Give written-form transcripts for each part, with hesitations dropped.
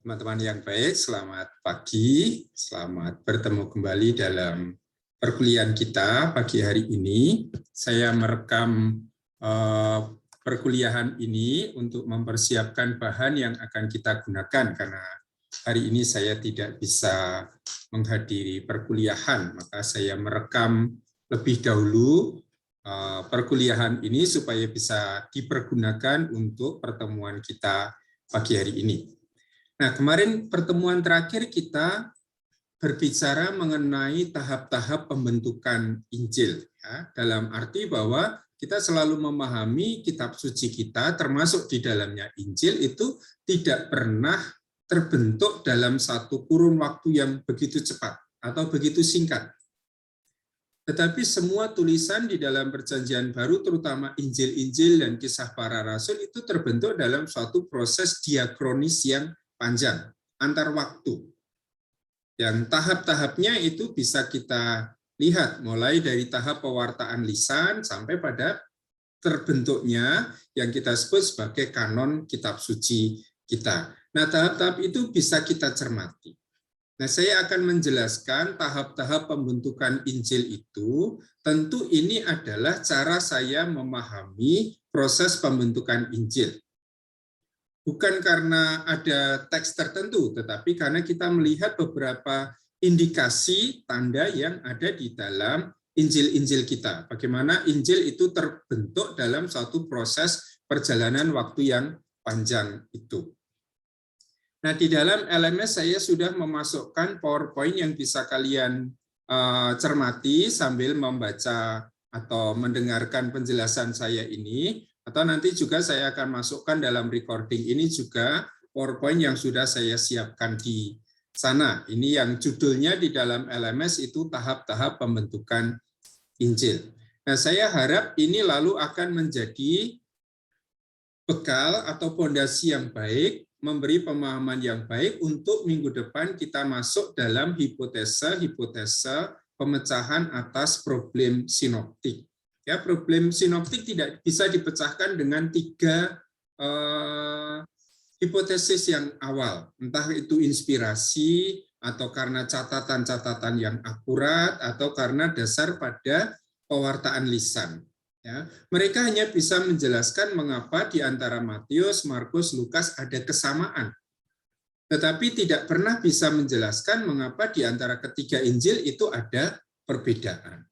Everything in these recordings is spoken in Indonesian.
Teman-teman yang baik, selamat pagi, selamat bertemu kembali dalam perkuliahan kita pagi hari ini. Saya merekam perkuliahan ini untuk mempersiapkan bahan yang akan kita gunakan karena hari ini saya tidak bisa menghadiri perkuliahan, maka saya merekam lebih dahulu perkuliahan ini supaya bisa dipergunakan untuk pertemuan kita pagi hari ini. Nah, kemarin pertemuan terakhir kita berbicara mengenai tahap-tahap pembentukan Injil, ya, dalam arti bahwa kita selalu memahami kitab suci kita, termasuk di dalamnya Injil, itu tidak pernah terbentuk dalam satu kurun waktu yang begitu cepat atau begitu singkat. Tetapi semua tulisan di dalam Perjanjian Baru, terutama Injil-Injil dan Kisah Para Rasul, itu terbentuk dalam suatu proses diakronis yang panjang, antar waktu. Yang tahap-tahapnya itu bisa kita lihat, mulai dari tahap pewartaan lisan sampai pada terbentuknya yang kita sebut sebagai kanon kitab suci kita. Nah, tahap-tahap itu bisa kita cermati. Nah, saya akan menjelaskan tahap-tahap pembentukan Injil itu. Tentu ini adalah cara saya memahami proses pembentukan Injil. Bukan karena ada teks tertentu, tetapi karena kita melihat beberapa indikasi tanda yang ada di dalam Injil-Injil kita. Bagaimana Injil itu terbentuk dalam suatu proses perjalanan waktu yang panjang itu. Nah, di dalam LMS saya sudah memasukkan PowerPoint yang bisa kalian cermati sambil membaca atau mendengarkan penjelasan saya ini. Atau nanti juga saya akan masukkan dalam recording ini juga PowerPoint yang sudah saya siapkan di sana. Ini yang judulnya di dalam LMS itu tahap-tahap pembentukan Injil. Nah, saya harap ini lalu akan menjadi bekal atau fondasi yang baik, memberi pemahaman yang baik untuk minggu depan kita masuk dalam hipotesa pemecahan atas problem sinoptik. Ya, problem sinoptik tidak bisa dipecahkan dengan 3 hipotesis yang awal, entah itu inspirasi atau karena catatan-catatan yang akurat atau karena dasar pada pewartaan lisan. Ya, mereka hanya bisa menjelaskan mengapa di antara Matius, Markus, Lukas ada kesamaan, tetapi tidak pernah bisa menjelaskan mengapa di antara ketiga Injil itu ada perbedaan.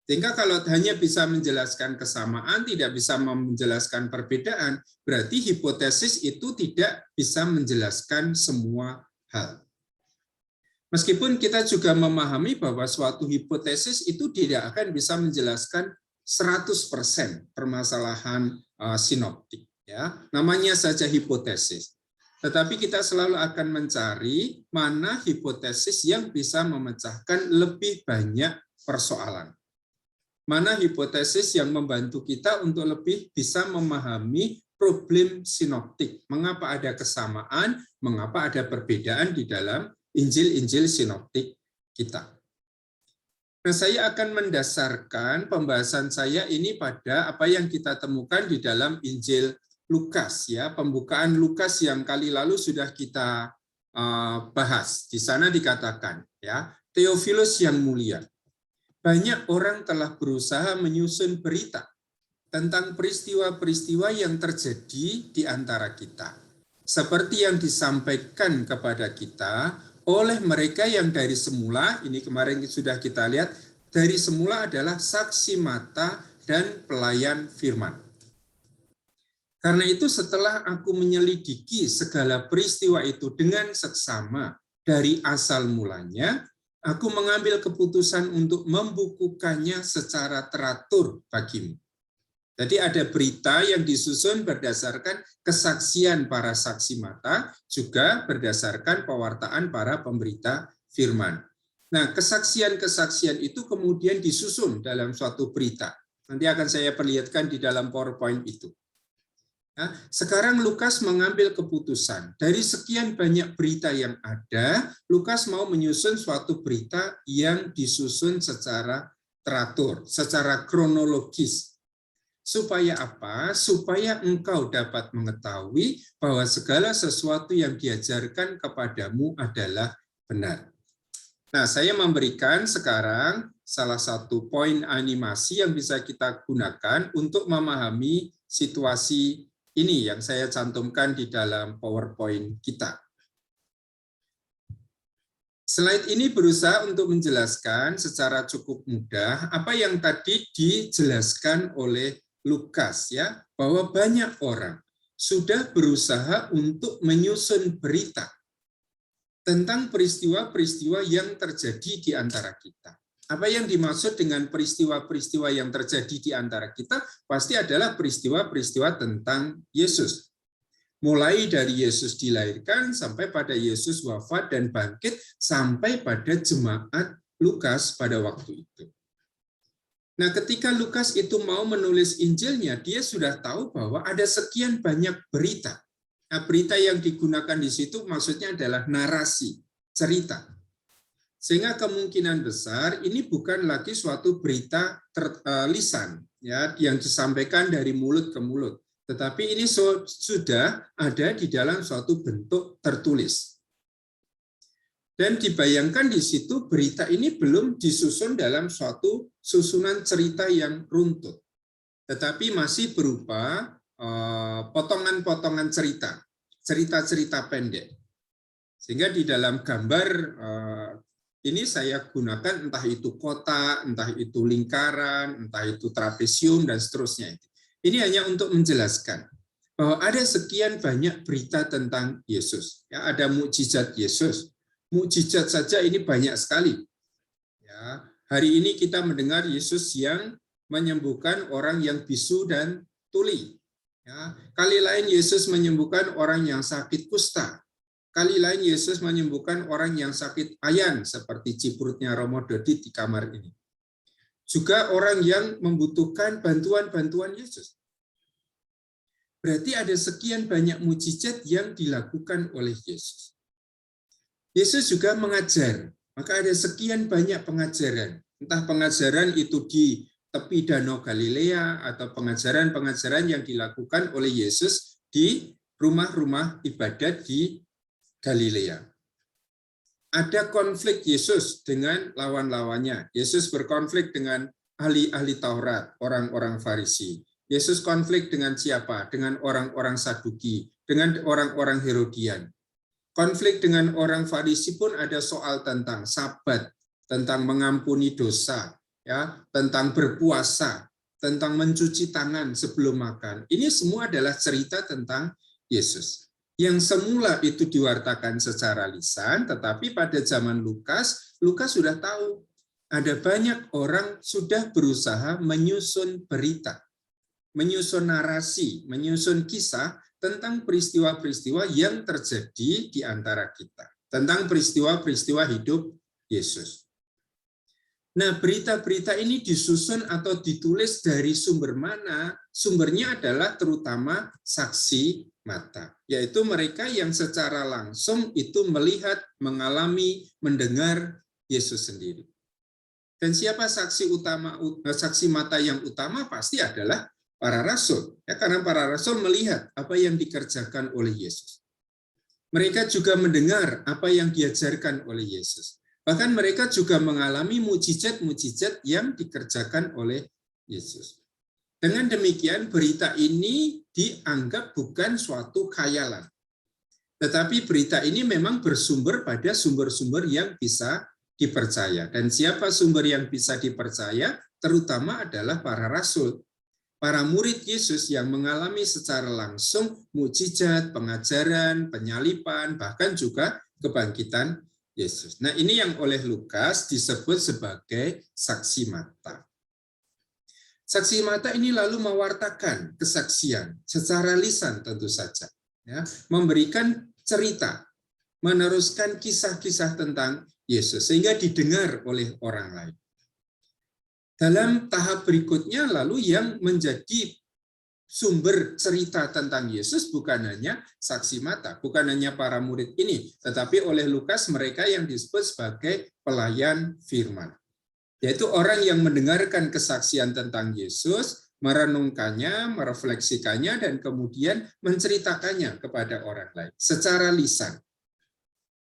Sehingga kalau hanya bisa menjelaskan kesamaan, tidak bisa menjelaskan perbedaan, berarti hipotesis itu tidak bisa menjelaskan semua hal. Meskipun kita juga memahami bahwa suatu hipotesis itu tidak akan bisa menjelaskan 100% permasalahan sinoptik. Ya, namanya saja hipotesis. Tetapi kita selalu akan mencari mana hipotesis yang bisa memecahkan lebih banyak persoalan. Mana hipotesis yang membantu kita untuk lebih bisa memahami problem sinoptik. Mengapa ada kesamaan, mengapa ada perbedaan di dalam Injil-Injil sinoptik kita. Nah, saya akan mendasarkan pembahasan saya ini pada apa yang kita temukan di dalam Injil Lukas, ya, pembukaan Lukas yang kali lalu sudah kita bahas. Di sana dikatakan, ya, Theophilus yang mulia, banyak orang telah berusaha menyusun berita tentang peristiwa-peristiwa yang terjadi di antara kita, seperti yang disampaikan kepada kita oleh mereka yang dari semula, ini kemarin sudah kita lihat, dari semula adalah saksi mata dan pelayan firman. Karena itu setelah aku menyelidiki segala peristiwa itu dengan seksama dari asal mulanya, aku mengambil keputusan untuk membukukannya secara teratur bagimu. Jadi ada berita yang disusun berdasarkan kesaksian para saksi mata, juga berdasarkan pewartaan para pemberita firman. Nah, kesaksian-kesaksian itu kemudian disusun dalam suatu berita. Nanti akan saya perlihatkan di dalam PowerPoint itu. Nah, sekarang Lukas mengambil keputusan. Dari sekian banyak berita yang ada, Lukas mau menyusun suatu berita yang disusun secara teratur, secara kronologis. Supaya apa? Supaya engkau dapat mengetahui bahwa segala sesuatu yang diajarkan kepadamu adalah benar. Nah, saya memberikan sekarang salah satu poin animasi yang bisa kita gunakan untuk memahami situasi ini yang saya cantumkan di dalam PowerPoint kita. Slide ini berusaha untuk menjelaskan secara cukup mudah apa yang tadi dijelaskan oleh Lukas, ya, bahwa banyak orang sudah berusaha untuk menyusun berita tentang peristiwa-peristiwa yang terjadi di antara kita. Apa yang dimaksud dengan peristiwa-peristiwa yang terjadi di antara kita pasti adalah peristiwa-peristiwa tentang Yesus. Mulai dari Yesus dilahirkan sampai pada Yesus wafat dan bangkit sampai pada jemaat Lukas pada waktu itu. Nah, ketika Lukas itu mau menulis Injilnya, dia sudah tahu bahwa ada sekian banyak berita. Nah, berita yang digunakan di situ maksudnya adalah narasi, cerita. Sehingga kemungkinan besar ini bukan lagi suatu berita lisan, ya, yang disampaikan dari mulut ke mulut. Tetapi ini sudah ada di dalam suatu bentuk tertulis. Dan dibayangkan di situ berita ini belum disusun dalam suatu susunan cerita yang runtut. Tetapi masih berupa potongan-potongan cerita, cerita-cerita pendek. Sehingga di dalam gambar ini saya gunakan entah itu kotak, entah itu lingkaran, entah itu trapesium, dan seterusnya. Ini hanya untuk menjelaskan bahwa ada sekian banyak berita tentang Yesus. Ya, ada mukjizat Yesus. Mukjizat saja ini banyak sekali. Ya, hari ini kita mendengar Yesus yang menyembuhkan orang yang bisu dan tuli. Ya, kali lain Yesus menyembuhkan orang yang sakit kusta. Kali lain Yesus menyembuhkan orang yang sakit ayan seperti ciprutnya Romo Dodit di kamar ini. Juga orang yang membutuhkan bantuan-bantuan Yesus. Berarti ada sekian banyak mukjizat yang dilakukan oleh Yesus. Yesus juga mengajar, maka ada sekian banyak pengajaran. Entah pengajaran itu di tepi Danau Galilea atau pengajaran-pengajaran yang dilakukan oleh Yesus di rumah-rumah ibadat di Galilea. Ada konflik Yesus dengan lawan-lawannya. Yesus berkonflik dengan ahli-ahli Taurat, orang-orang Farisi. Yesus konflik dengan siapa? Dengan orang-orang Saduki, dengan orang-orang Herodian. Konflik dengan orang Farisi pun ada soal tentang Sabat, tentang mengampuni dosa, ya, tentang berpuasa, tentang mencuci tangan sebelum makan. Ini semua adalah cerita tentang Yesus. Yang semula itu diwartakan secara lisan, tetapi pada zaman Lukas sudah tahu ada banyak orang sudah berusaha menyusun berita, menyusun narasi, menyusun kisah tentang peristiwa-peristiwa yang terjadi di antara kita, tentang peristiwa-peristiwa hidup Yesus. Nah, berita-berita ini disusun atau ditulis dari sumber mana? Sumbernya adalah terutama saksi mata, yaitu mereka yang secara langsung itu melihat, mengalami, mendengar Yesus sendiri. Dan siapa saksi mata yang utama? Pasti adalah para rasul, ya, karena para rasul melihat apa yang dikerjakan oleh Yesus. Mereka juga mendengar apa yang diajarkan oleh Yesus. Bahkan mereka juga mengalami mukjizat-mukjizat yang dikerjakan oleh Yesus. Dengan demikian, berita ini dianggap bukan suatu khayalan. Tetapi berita ini memang bersumber pada sumber-sumber yang bisa dipercaya. Dan siapa sumber yang bisa dipercaya? Terutama adalah para rasul. Para murid Yesus yang mengalami secara langsung mukjizat, pengajaran, penyaliban, bahkan juga kebangkitan Yesus. Nah, ini yang oleh Lukas disebut sebagai saksi mata. Saksi mata ini lalu mewartakan kesaksian secara lisan tentu saja, ya, memberikan cerita, meneruskan kisah-kisah tentang Yesus sehingga didengar oleh orang lain. Dalam tahap berikutnya lalu yang menjadi sumber cerita tentang Yesus bukan hanya saksi mata, bukan hanya para murid ini, tetapi oleh Lukas mereka yang disebut sebagai pelayan firman. Yaitu orang yang mendengarkan kesaksian tentang Yesus, merenungkannya, merefleksikannya, dan kemudian menceritakannya kepada orang lain secara lisan.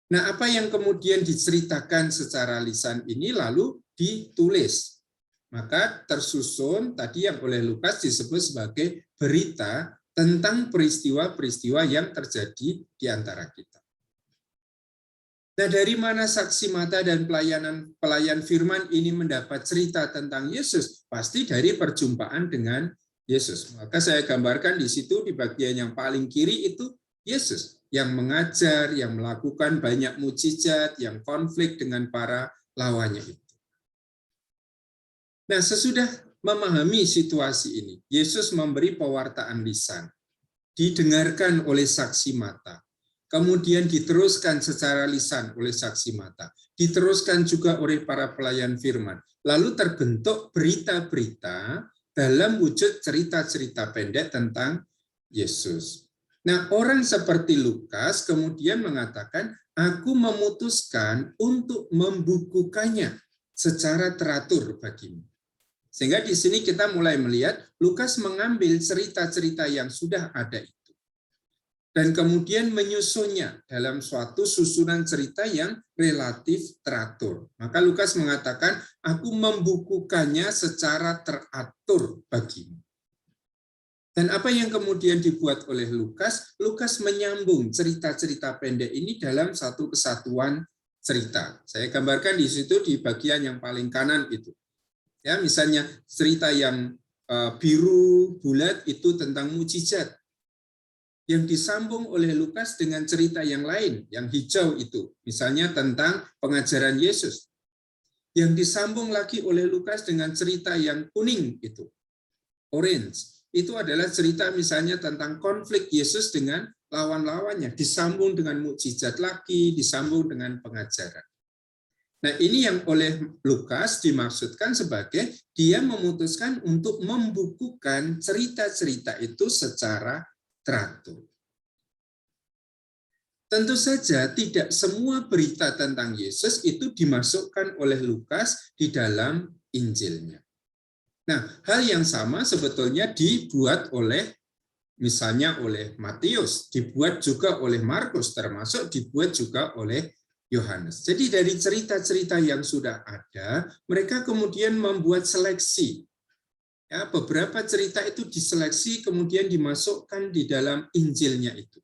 Nah, apa yang kemudian diceritakan secara lisan ini lalu ditulis. Maka tersusun tadi yang oleh Lukas disebut sebagai berita tentang peristiwa-peristiwa yang terjadi di antara kita. Nah, dari mana saksi mata dan pelayan firman ini mendapat cerita tentang Yesus? Pasti dari perjumpaan dengan Yesus. Maka saya gambarkan di situ di bagian yang paling kiri itu Yesus yang mengajar, yang melakukan banyak mukjizat, yang konflik dengan para lawannya itu. Nah, sesudah memahami situasi ini, Yesus memberi pewartaan lisan, didengarkan oleh saksi mata, kemudian diteruskan secara lisan oleh saksi mata, diteruskan juga oleh para pelayan firman. Lalu terbentuk berita-berita dalam wujud cerita-cerita pendek tentang Yesus. Nah, orang seperti Lukas kemudian mengatakan, aku memutuskan untuk membukukannya secara teratur bagimu. Sehingga di sini kita mulai melihat Lukas mengambil cerita-cerita yang sudah ada itu dan kemudian menyusunnya dalam suatu susunan cerita yang relatif teratur. Maka Lukas mengatakan, aku membukukannya secara teratur bagimu. Dan apa yang kemudian dibuat oleh Lukas? Lukas menyambung cerita-cerita pendek ini dalam satu kesatuan cerita. Saya gambarkan di situ di bagian yang paling kanan itu. Ya, misalnya cerita yang biru bulat itu tentang mukjizat yang disambung oleh Lukas dengan cerita yang lain, yang hijau itu, misalnya tentang pengajaran Yesus. Yang disambung lagi oleh Lukas dengan cerita yang kuning itu, orange. Itu adalah cerita misalnya tentang konflik Yesus dengan lawan-lawannya, disambung dengan mukjizat lagi, disambung dengan pengajaran. Nah, ini yang oleh Lukas dimaksudkan sebagai dia memutuskan untuk membukukan cerita-cerita itu secara teratur. Tentu saja tidak semua berita tentang Yesus itu dimasukkan oleh Lukas di dalam Injilnya. Nah, hal yang sama sebetulnya dibuat oleh misalnya oleh Matius, dibuat juga oleh Markus, termasuk dibuat juga oleh Yohanes. Jadi dari cerita-cerita yang sudah ada, mereka kemudian membuat seleksi. Ya, beberapa cerita itu diseleksi kemudian dimasukkan di dalam Injilnya itu.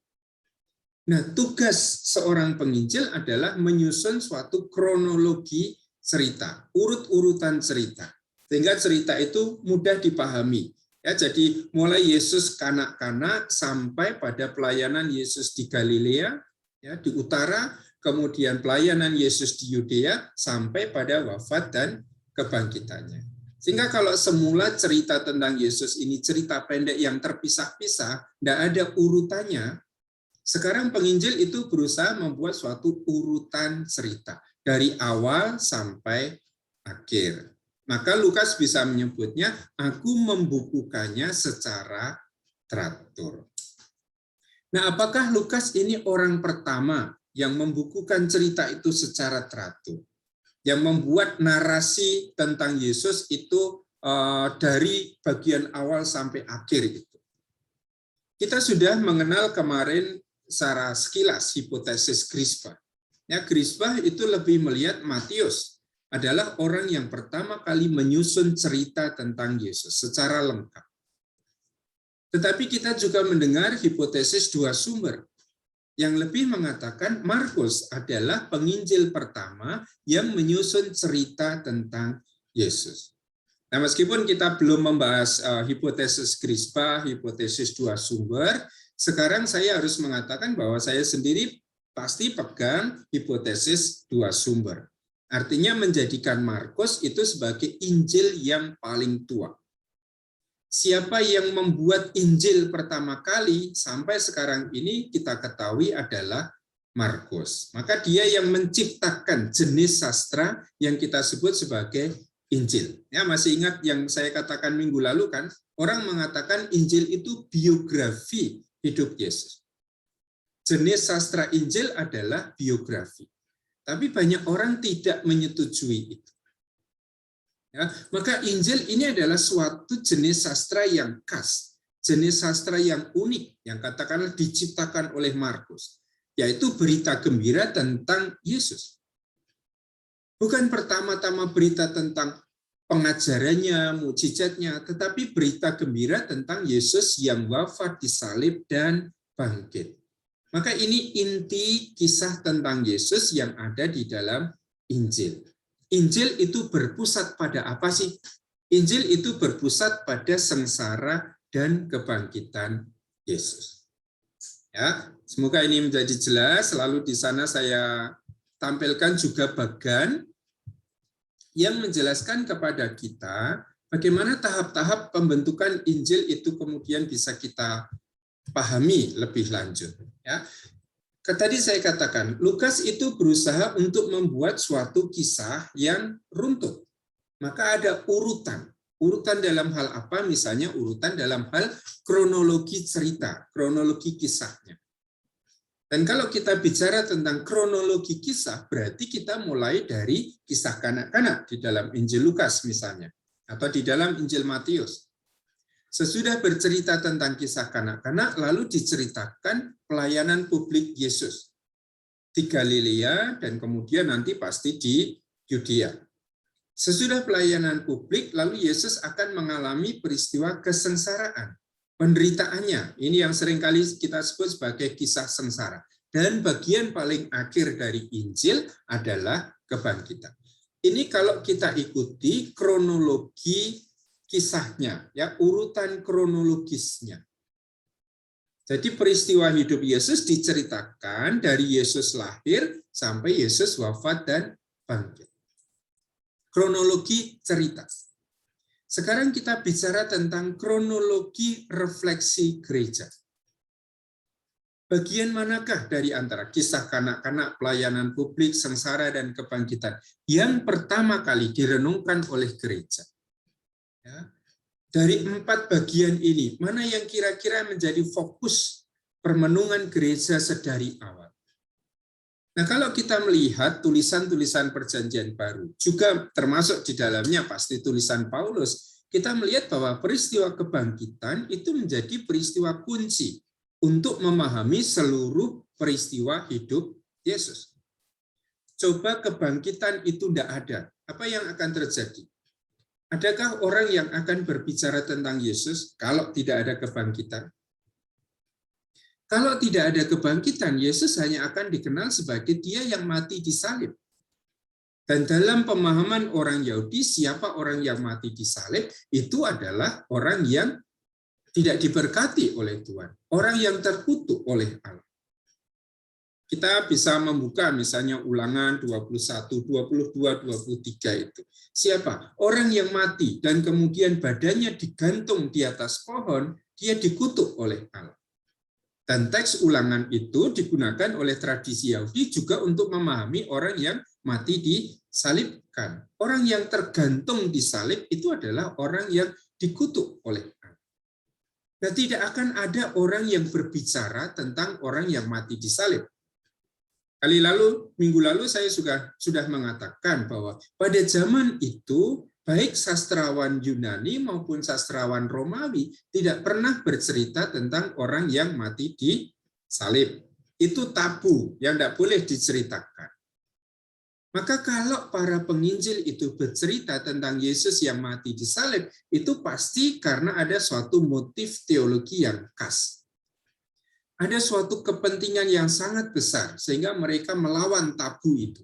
Nah, tugas seorang penginjil adalah menyusun suatu kronologi cerita, urut-urutan cerita. Sehingga cerita itu mudah dipahami. Ya, jadi mulai Yesus kanak-kanak sampai pada pelayanan Yesus di Galilea, ya, di utara, kemudian pelayanan Yesus di Yudea sampai pada wafat dan kebangkitannya. Sehingga kalau semula cerita tentang Yesus ini cerita pendek yang terpisah-pisah, tidak ada urutannya, sekarang penginjil itu berusaha membuat suatu urutan cerita dari awal sampai akhir. Maka Lukas bisa menyebutnya, aku membukukannya secara teratur. Nah, apakah Lukas ini orang pertama yang membukukan cerita itu secara teratur? Yang membuat narasi tentang Yesus itu dari bagian awal sampai akhir itu. Kita sudah mengenal kemarin secara sekilas hipotesis Griesbach. Ya, Griesbach itu lebih melihat Matius adalah orang yang pertama kali menyusun cerita tentang Yesus secara lengkap. Tetapi kita juga mendengar hipotesis dua sumber yang lebih mengatakan Markus adalah penginjil pertama yang menyusun cerita tentang Yesus. Nah, meskipun kita belum membahas hipotesis Griesbach, hipotesis dua sumber, sekarang saya harus mengatakan bahwa saya sendiri pasti pegang hipotesis dua sumber. Artinya menjadikan Markus itu sebagai Injil yang paling tua. Siapa yang membuat Injil pertama kali sampai sekarang ini kita ketahui adalah Markus. Maka dia yang menciptakan jenis sastra yang kita sebut sebagai Injil. Ya, masih ingat yang saya katakan minggu lalu kan? Orang mengatakan Injil itu biografi hidup Yesus. Jenis sastra Injil adalah biografi. Tapi banyak orang tidak menyetujui itu. Ya, maka Injil ini adalah suatu jenis sastra yang khas, jenis sastra yang unik, yang katakanlah diciptakan oleh Markus, yaitu berita gembira tentang Yesus. Bukan pertama-tama berita tentang pengajarannya, mukjizatnya, tetapi berita gembira tentang Yesus yang wafat, disalib, dan bangkit. Maka ini inti kisah tentang Yesus yang ada di dalam Injil. Injil itu berpusat pada apa sih? Injil itu berpusat pada sengsara dan kebangkitan Yesus. Ya, semoga ini menjadi jelas. Lalu di sana saya tampilkan juga bagan yang menjelaskan kepada kita bagaimana tahap-tahap pembentukan Injil itu kemudian bisa kita pahami lebih lanjut. Ya. Tadi saya katakan, Lukas itu berusaha untuk membuat suatu kisah yang runtut. Maka ada urutan. Urutan dalam hal apa? Misalnya urutan dalam hal kronologi cerita, kronologi kisahnya. Dan kalau kita bicara tentang kronologi kisah, berarti kita mulai dari kisah kanak-kanak di dalam Injil Lukas misalnya, atau di dalam Injil Matius. Sesudah bercerita tentang kisah kanak-kanak, lalu diceritakan pelayanan publik Yesus di Galilea dan kemudian nanti pasti di Yudea. Sesudah pelayanan publik, lalu Yesus akan mengalami peristiwa kesengsaraan, penderitaannya. Ini yang seringkali kita sebut sebagai kisah sengsara. Dan bagian paling akhir dari Injil adalah kebangkitan. Ini kalau kita ikuti kronologi kisahnya, ya, urutan kronologisnya. Jadi peristiwa hidup Yesus diceritakan dari Yesus lahir sampai Yesus wafat dan bangkit. Kronologi cerita. Sekarang kita bicara tentang kronologi refleksi gereja. Bagian manakah dari antara kisah kanak-kanak, pelayanan publik, sengsara, dan kebangkitan yang pertama kali direnungkan oleh gereja? Ya. Dari 4 bagian ini, mana yang kira-kira menjadi fokus permenungan gereja sedari awal? Nah, kalau kita melihat tulisan-tulisan Perjanjian Baru, juga termasuk di dalamnya pasti tulisan Paulus, kita melihat bahwa peristiwa kebangkitan itu menjadi peristiwa kunci untuk memahami seluruh peristiwa hidup Yesus. Coba kebangkitan itu tidak ada, apa yang akan terjadi? Adakah orang yang akan berbicara tentang Yesus kalau tidak ada kebangkitan? Kalau tidak ada kebangkitan, Yesus hanya akan dikenal sebagai Dia yang mati disalib. Dan dalam pemahaman orang Yahudi, siapa orang yang mati disalib? Itu adalah orang yang tidak diberkati oleh Tuhan, orang yang terkutuk oleh Allah. Kita bisa membuka misalnya Ulangan 21, 22, 23 itu. Siapa? Orang yang mati dan kemudian badannya digantung di atas pohon, dia dikutuk oleh Allah. Dan teks Ulangan itu digunakan oleh tradisi Yahudi juga untuk memahami orang yang mati disalibkan. Orang yang tergantung di salib itu adalah orang yang dikutuk oleh Allah. Nah, tidak akan ada orang yang berbicara tentang orang yang mati disalib. Minggu lalu saya sudah mengatakan bahwa pada zaman itu baik sastrawan Yunani maupun sastrawan Romawi tidak pernah bercerita tentang orang yang mati disalib. Itu tabu yang tidak boleh diceritakan. Maka kalau para penginjil itu bercerita tentang Yesus yang mati disalib, itu pasti karena ada suatu motif teologi yang khas. Ada suatu kepentingan yang sangat besar sehingga mereka melawan tabu itu.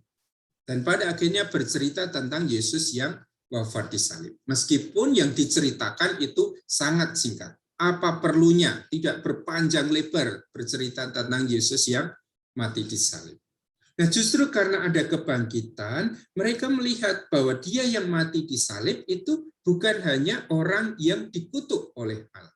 Dan pada akhirnya bercerita tentang Yesus yang wafat disalib. Meskipun yang diceritakan itu sangat singkat. Apa perlunya? Tidak berpanjang lebar bercerita tentang Yesus yang mati disalib. Nah, justru karena ada kebangkitan, mereka melihat bahwa Dia yang mati disalib itu bukan hanya orang yang dikutuk oleh Allah.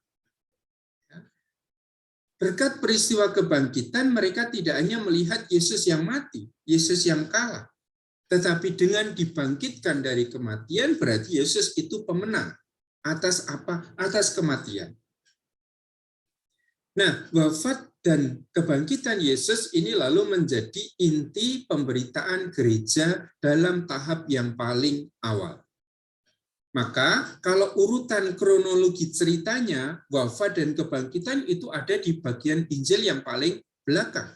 Berkat peristiwa kebangkitan, mereka tidak hanya melihat Yesus yang mati, Yesus yang kalah. Tetapi dengan dibangkitkan dari kematian, berarti Yesus itu pemenang. Atas apa? Atas kematian. Nah, wafat dan kebangkitan Yesus ini lalu menjadi inti pemberitaan gereja dalam tahap yang paling awal. Maka kalau urutan kronologi ceritanya, wafat dan kebangkitan itu ada di bagian Injil yang paling belakang.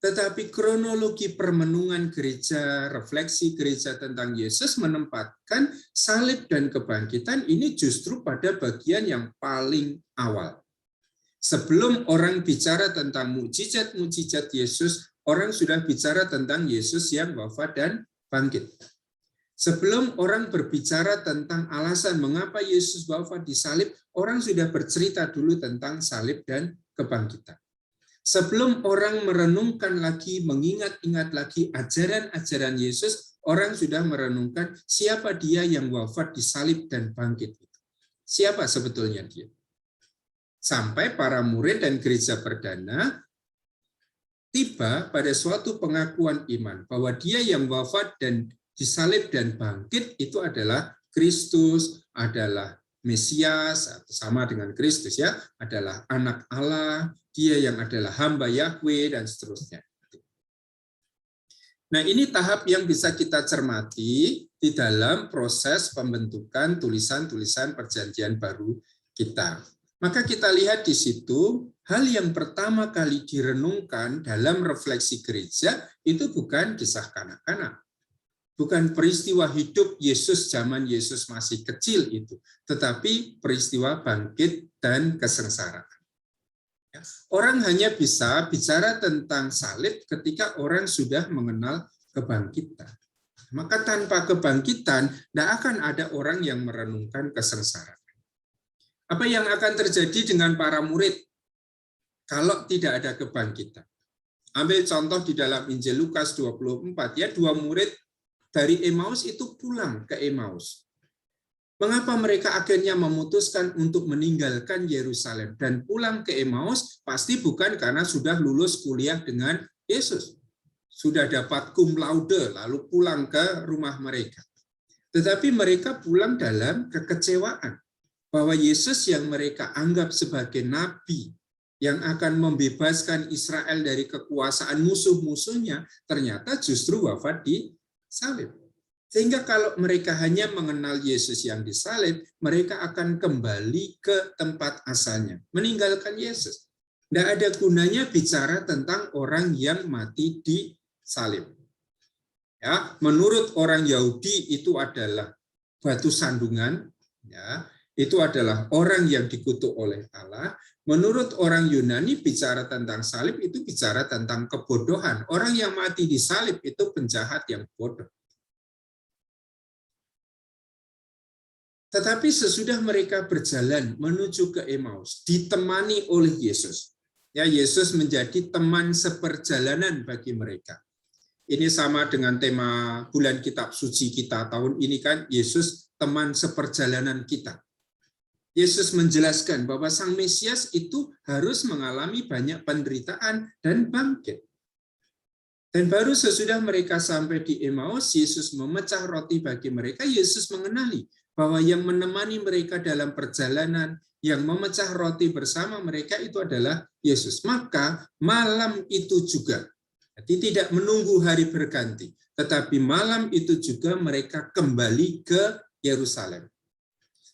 Tetapi kronologi permenungan gereja, refleksi gereja tentang Yesus menempatkan salib dan kebangkitan ini justru pada bagian yang paling awal. Sebelum orang bicara tentang mukjizat-mukjizat Yesus, orang sudah bicara tentang Yesus yang wafat dan bangkit. Sebelum orang berbicara tentang alasan mengapa Yesus wafat di salib, orang sudah bercerita dulu tentang salib dan kebangkitan. Sebelum orang merenungkan lagi, mengingat-ingat lagi ajaran-ajaran Yesus, orang sudah merenungkan siapa dia yang wafat di salib dan bangkit. Siapa sebetulnya dia? Sampai para murid dan gereja perdana tiba pada suatu pengakuan iman bahwa dia yang wafat dan disalib dan bangkit itu adalah Kristus, adalah Mesias, atau sama dengan Kristus ya, adalah anak Allah, dia yang adalah hamba Yahweh, dan seterusnya. Nah, ini tahap yang bisa kita cermati di dalam proses pembentukan tulisan-tulisan Perjanjian Baru kita. Maka kita lihat di situ, hal yang pertama kali direnungkan dalam refleksi gereja itu bukan kisah kanak-kanak. Bukan peristiwa hidup Yesus zaman Yesus masih kecil itu, tetapi peristiwa bangkit dan kesengsaraan. Orang hanya bisa bicara tentang salib ketika orang sudah mengenal kebangkitan. Maka tanpa kebangkitan, tidak akan ada orang yang merenungkan kesengsaraan. Apa yang akan terjadi dengan para murid kalau tidak ada kebangkitan? Ambil contoh di dalam Injil Lukas 24, ya, dua murid dari Emmaus itu pulang ke Emmaus. Mengapa mereka akhirnya memutuskan untuk meninggalkan Yerusalem dan pulang ke Emmaus? Pasti bukan karena sudah lulus kuliah dengan Yesus. Sudah dapat cum laude, lalu pulang ke rumah mereka. Tetapi mereka pulang dalam kekecewaan bahwa Yesus yang mereka anggap sebagai nabi yang akan membebaskan Israel dari kekuasaan musuh-musuhnya, ternyata justru wafat di salib. Sehingga kalau mereka hanya mengenal Yesus yang disalib, mereka akan kembali ke tempat asalnya, meninggalkan Yesus. Tidak ada gunanya bicara tentang orang yang mati di salib. Ya, menurut orang Yahudi itu adalah batu sandungan, ya, itu adalah orang yang dikutuk oleh Allah. Menurut orang Yunani bicara tentang salib itu bicara tentang kebodohan. Orang yang mati di salib itu penjahat yang bodoh. Tetapi sesudah mereka berjalan menuju ke Emmaus, ditemani oleh Yesus. Ya, Yesus menjadi teman seperjalanan bagi mereka. Ini sama dengan tema bulan kitab suci kita tahun ini kan, Yesus teman seperjalanan kita. Yesus menjelaskan bahwa Sang Mesias itu harus mengalami banyak penderitaan dan bangkit. Dan baru sesudah mereka sampai di Emmaus, Yesus memecah roti bagi mereka. Yesus mengenali bahwa yang menemani mereka dalam perjalanan, yang memecah roti bersama mereka itu adalah Yesus. Maka malam itu juga, jadi tidak menunggu hari berganti, tetapi malam itu juga mereka kembali ke Yerusalem.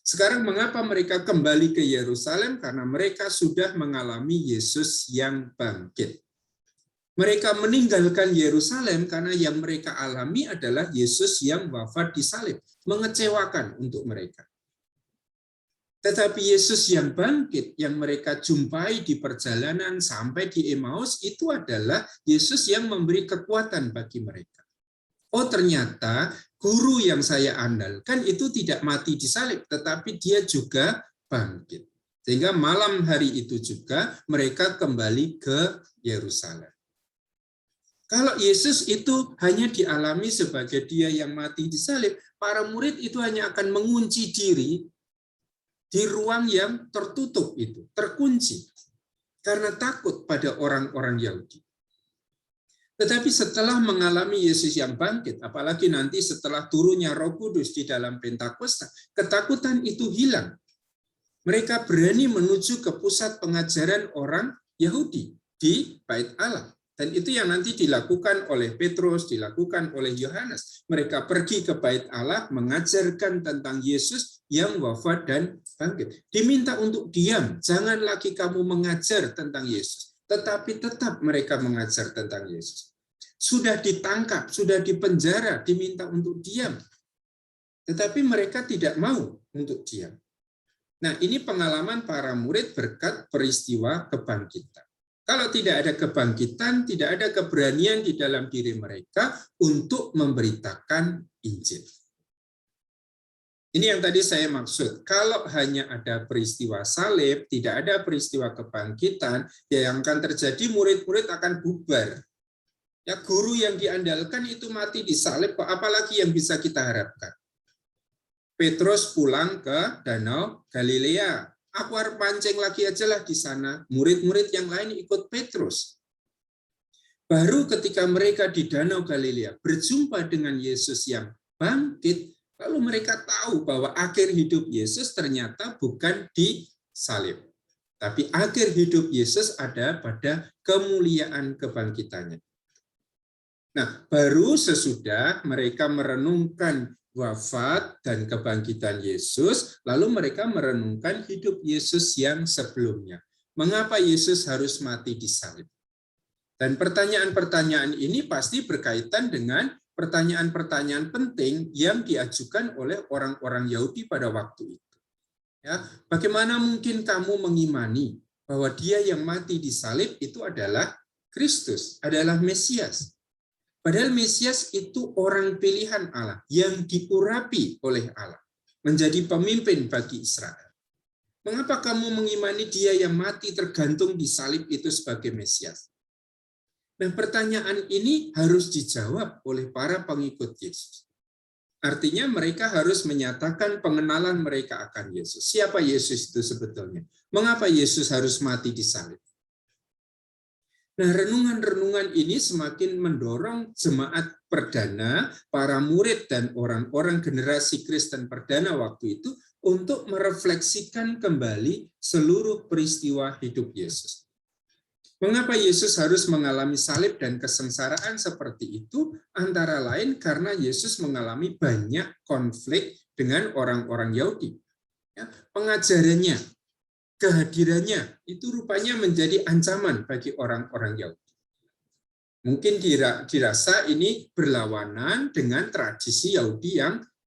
Sekarang mengapa mereka kembali ke Yerusalem? Karena mereka sudah mengalami Yesus yang bangkit. Mereka meninggalkan Yerusalem karena yang mereka alami adalah Yesus yang wafat di salib. Mengecewakan untuk mereka. Tetapi Yesus yang bangkit, yang mereka jumpai di perjalanan sampai di Emmaus, itu adalah Yesus yang memberi kekuatan bagi mereka. Oh, ternyata guru yang saya andalkan itu tidak mati di salib, tetapi dia juga bangkit. Sehingga malam hari itu juga mereka kembali ke Yerusalem. Kalau Yesus itu hanya dialami sebagai dia yang mati di salib, para murid itu hanya akan mengunci diri di ruang yang tertutup itu, terkunci, karena takut pada orang-orang Yahudi. Tetapi setelah mengalami Yesus yang bangkit, apalagi nanti setelah turunnya Roh Kudus di dalam Pentakosta, ketakutan itu hilang. Mereka berani menuju ke pusat pengajaran orang Yahudi di Bait Allah. Dan itu yang nanti dilakukan oleh Petrus, dilakukan oleh Yohanes. Mereka pergi ke bait Allah, mengajarkan tentang Yesus yang wafat dan bangkit. Diminta untuk diam, jangan lagi kamu mengajar tentang Yesus. Tetapi tetap mereka mengajar tentang Yesus. Sudah ditangkap, sudah dipenjara, diminta untuk diam. Tetapi mereka tidak mau untuk diam. Nah, ini pengalaman para murid berkat peristiwa kebangkitan. Kalau tidak ada kebangkitan, tidak ada keberanian di dalam diri mereka untuk memberitakan Injil. Ini yang tadi saya maksud. Kalau hanya ada peristiwa salib, tidak ada peristiwa kebangkitan, ya yang akan terjadi murid-murid akan bubar. Ya, guru yang diandalkan itu mati disalib, apalagi yang bisa kita harapkan. Petrus pulang ke Danau Galilea. Aku harus pancing lagi aja lah di sana. Murid-murid yang lain ikut Petrus. Baru ketika mereka di Danau Galilea berjumpa dengan Yesus yang bangkit, lalu mereka tahu bahwa akhir hidup Yesus ternyata bukan di salib. Tapi akhir hidup Yesus ada pada kemuliaan kebangkitannya. Nah, baru sesudah mereka merenungkan wafat dan kebangkitan Yesus, lalu mereka merenungkan hidup Yesus yang sebelumnya. Mengapa Yesus harus mati di salib? Dan pertanyaan-pertanyaan ini pasti berkaitan dengan pertanyaan-pertanyaan penting yang diajukan oleh orang-orang Yahudi pada waktu itu. Ya, bagaimana mungkin kamu mengimani bahwa Dia yang mati di salib itu adalah Kristus, adalah Mesias? Padahal Mesias itu orang pilihan Allah yang diurapi oleh Allah menjadi pemimpin bagi Israel. Mengapa kamu mengimani Dia yang mati tergantung di salib itu sebagai Mesias? Nah, pertanyaan ini harus dijawab oleh para pengikut Yesus. Artinya mereka harus menyatakan pengenalan mereka akan Yesus. Siapa Yesus itu sebetulnya? Mengapa Yesus harus mati di salib? Nah, renungan-renungan ini semakin mendorong jemaat perdana, para murid dan orang-orang generasi Kristen perdana waktu itu untuk merefleksikan kembali seluruh peristiwa hidup Yesus. Mengapa Yesus harus mengalami salib dan kesengsaraan seperti itu? Antara lain karena Yesus mengalami banyak konflik dengan orang-orang Yahudi. Pengajarannya, kehadirannya itu rupanya menjadi ancaman bagi orang-orang Yahudi. Mungkin dirasa ini berlawanan dengan tradisi Yahudi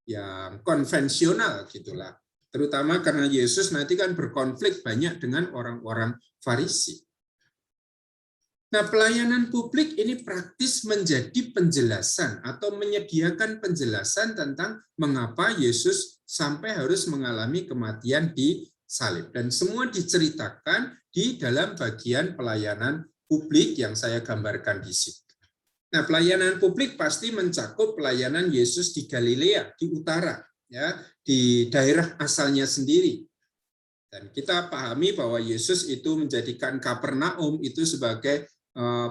yang konvensional gitulah. Terutama karena Yesus nanti kan berkonflik banyak dengan orang-orang Farisi. Nah, pelayanan publik ini praktis menjadi penjelasan atau menyediakan penjelasan tentang mengapa Yesus sampai harus mengalami kematian di salib. Dan semua diceritakan di dalam bagian pelayanan publik yang saya gambarkan di situ. Nah, pelayanan publik pasti mencakup pelayanan Yesus di Galilea, di utara, ya, di daerah asalnya sendiri. Dan kita pahami bahwa Yesus itu menjadikan Kapernaum itu sebagai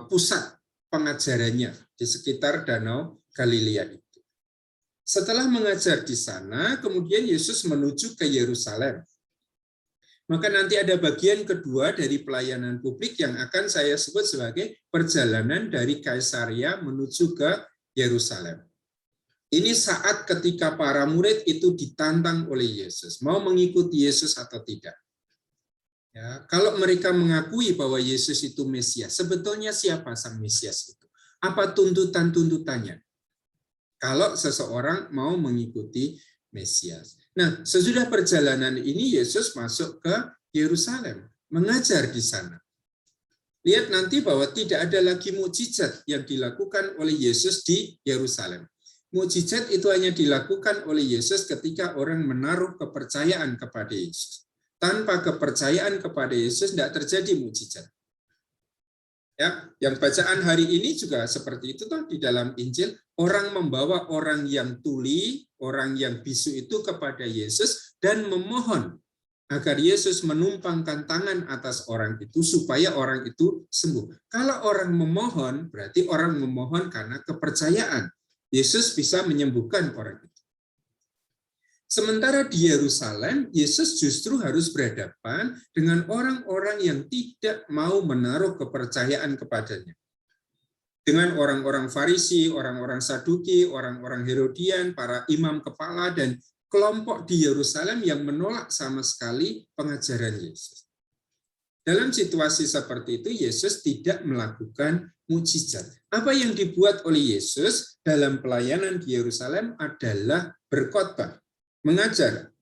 pusat pengajarannya di sekitar Danau Galilea itu. Setelah mengajar di sana, kemudian Yesus menuju ke Yerusalem. Maka nanti ada bagian kedua dari pelayanan publik yang akan saya sebut sebagai perjalanan dari Kaisarea menuju ke Yerusalem. Ini saat ketika para murid itu ditantang oleh Yesus, mau mengikuti Yesus atau tidak. Ya, kalau mereka mengakui bahwa Yesus itu Mesias, sebetulnya siapa sang Mesias itu? Apa tuntutan-tuntutannya? Kalau seseorang mau mengikuti Mesias. Nah, sesudah perjalanan ini Yesus masuk ke Yerusalem, mengajar di sana. Lihat nanti bahwa tidak ada lagi mukjizat yang dilakukan oleh Yesus di Yerusalem. Mukjizat itu hanya dilakukan oleh Yesus ketika orang menaruh kepercayaan kepada Yesus. Tanpa kepercayaan kepada Yesus tidak terjadi mukjizat. Ya, yang bacaan hari ini juga seperti itu toh di dalam Injil, orang membawa orang yang tuli, orang yang bisu itu kepada Yesus dan memohon agar Yesus menumpangkan tangan atas orang itu supaya orang itu sembuh. Kalau orang memohon, berarti orang memohon karena kepercayaan. Yesus bisa menyembuhkan orang itu. Sementara di Yerusalem, Yesus justru harus berhadapan dengan orang-orang yang tidak mau menaruh kepercayaan kepadanya. dengan orang-orang Farisi, orang-orang Saduki, orang-orang Herodian, para imam kepala, dan kelompok di Yerusalem yang menolak sama sekali pengajaran Yesus. Dalam situasi seperti itu, Yesus tidak melakukan mukjizat. Apa yang dibuat oleh Yesus dalam pelayanan di Yerusalem adalah berkhotbah, mengajar.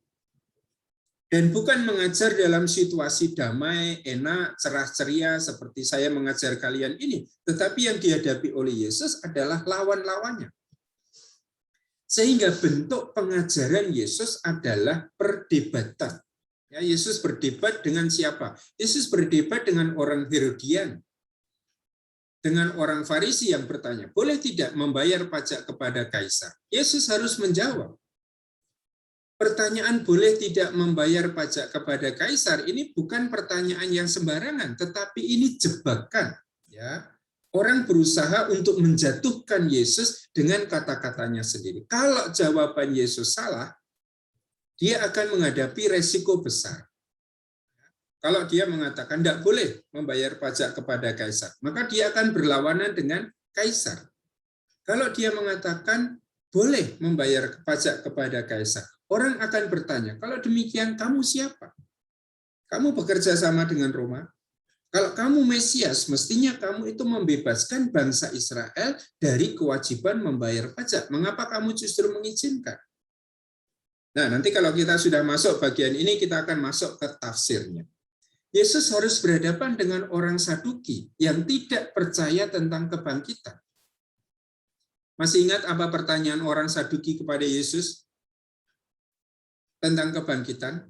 Dan bukan mengajar dalam situasi damai, enak, cerah ceria seperti saya mengajar kalian ini, tetapi yang dihadapi oleh Yesus adalah lawan-lawannya. Sehingga bentuk pengajaran Yesus adalah perdebatan. Ya, Yesus berdebat dengan siapa? Yesus berdebat dengan orang Herodian, dengan orang Farisi yang bertanya, boleh tidak membayar pajak kepada kaisar? Yesus harus menjawab. Pertanyaan boleh tidak membayar pajak kepada kaisar ini bukan pertanyaan yang sembarangan, tetapi ini jebakan. Ya, orang berusaha untuk menjatuhkan Yesus dengan kata-katanya sendiri. Kalau jawaban Yesus salah, dia akan menghadapi resiko besar. Kalau dia mengatakan tidak boleh membayar pajak kepada kaisar, maka dia akan berlawanan dengan kaisar. Kalau dia mengatakan boleh membayar pajak kepada kaisar, orang akan bertanya, kalau demikian kamu siapa? Kamu bekerja sama dengan Roma? Kalau kamu Mesias, mestinya kamu itu membebaskan bangsa Israel dari kewajiban membayar pajak. Mengapa kamu justru mengizinkan? Nah, nanti kalau kita sudah masuk bagian ini, kita akan masuk ke tafsirnya. Yesus harus berhadapan dengan orang Saduki yang tidak percaya tentang kebangkitan. Masih ingat apa pertanyaan orang Saduki kepada Yesus tentang kebangkitan?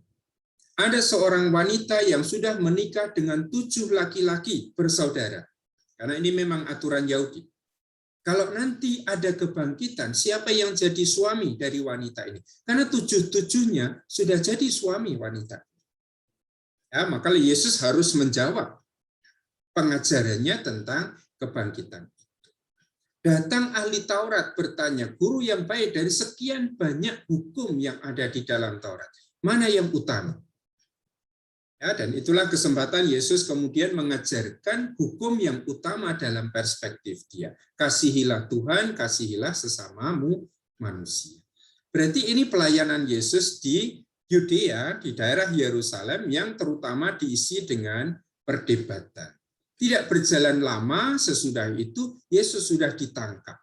Ada seorang wanita yang sudah menikah dengan 7 laki-laki bersaudara. Karena ini memang aturan Yahudi. Kalau nanti ada kebangkitan, siapa yang jadi suami dari wanita ini? Karena 7-7-nya sudah jadi suami wanita. Ya, maka Yesus harus menjawab pengajarannya tentang kebangkitan. Datang ahli Taurat bertanya, guru yang baik, dari sekian banyak hukum yang ada di dalam Taurat, mana yang utama? Ya, dan itulah kesempatan Yesus kemudian mengajarkan hukum yang utama dalam perspektif dia. Kasihilah Tuhan, kasihilah sesamamu manusia. Berarti ini pelayanan Yesus di Yudea, di daerah Yerusalem, yang terutama diisi dengan perdebatan. Tidak berjalan lama sesudah itu, Yesus sudah ditangkap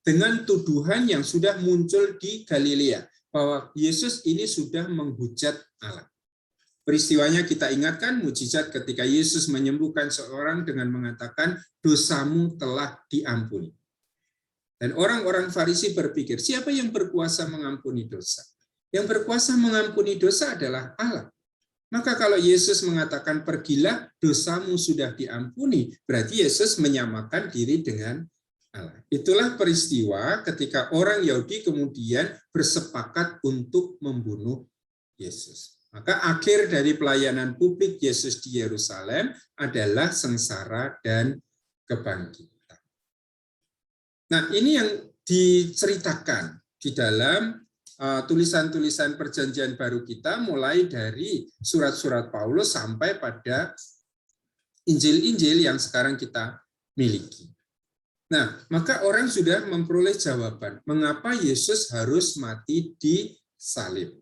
dengan tuduhan yang sudah muncul di Galilea, bahwa Yesus ini sudah menghujat Allah. Peristiwanya kita ingatkan, mukjizat ketika Yesus menyembuhkan seorang dengan mengatakan, dosamu telah diampuni. Dan orang-orang Farisi berpikir, siapa yang berkuasa mengampuni dosa? Yang berkuasa mengampuni dosa adalah Allah. Maka kalau Yesus mengatakan pergilah, dosamu sudah diampuni, berarti Yesus menyamakan diri dengan Allah. Itulah peristiwa ketika orang Yahudi kemudian bersepakat untuk membunuh Yesus. Maka akhir dari pelayanan publik Yesus di Yerusalem adalah sengsara dan kebangkitan. Nah, ini yang diceritakan di dalam tulisan-tulisan perjanjian baru kita, mulai dari surat-surat Paulus sampai pada Injil-Injil yang sekarang kita miliki. Nah, maka orang sudah memperoleh jawaban mengapa Yesus harus mati di salib.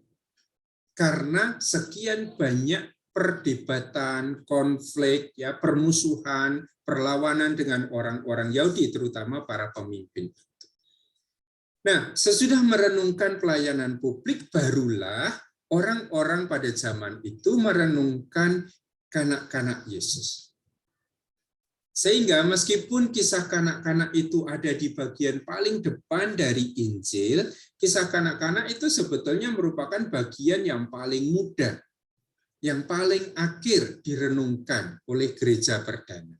Karena sekian banyak perdebatan, konflik, ya, permusuhan, perlawanan dengan orang-orang Yahudi, terutama para pemimpin. Nah, sesudah merenungkan pelayanan publik, barulah orang-orang pada zaman itu merenungkan kanak-kanak Yesus. Sehingga meskipun kisah kanak-kanak itu ada di bagian paling depan dari Injil, kisah kanak-kanak itu sebetulnya merupakan bagian yang paling mudah, yang paling akhir direnungkan oleh gereja perdana.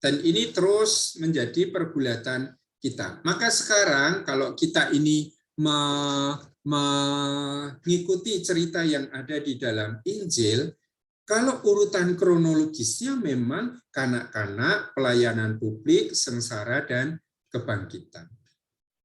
Dan ini terus menjadi pergulatan kita. Maka sekarang kalau kita ini mengikuti cerita yang ada di dalam Injil, kalau urutan kronologisnya memang kanak-kanak, pelayanan publik, sengsara, dan kebangkitan.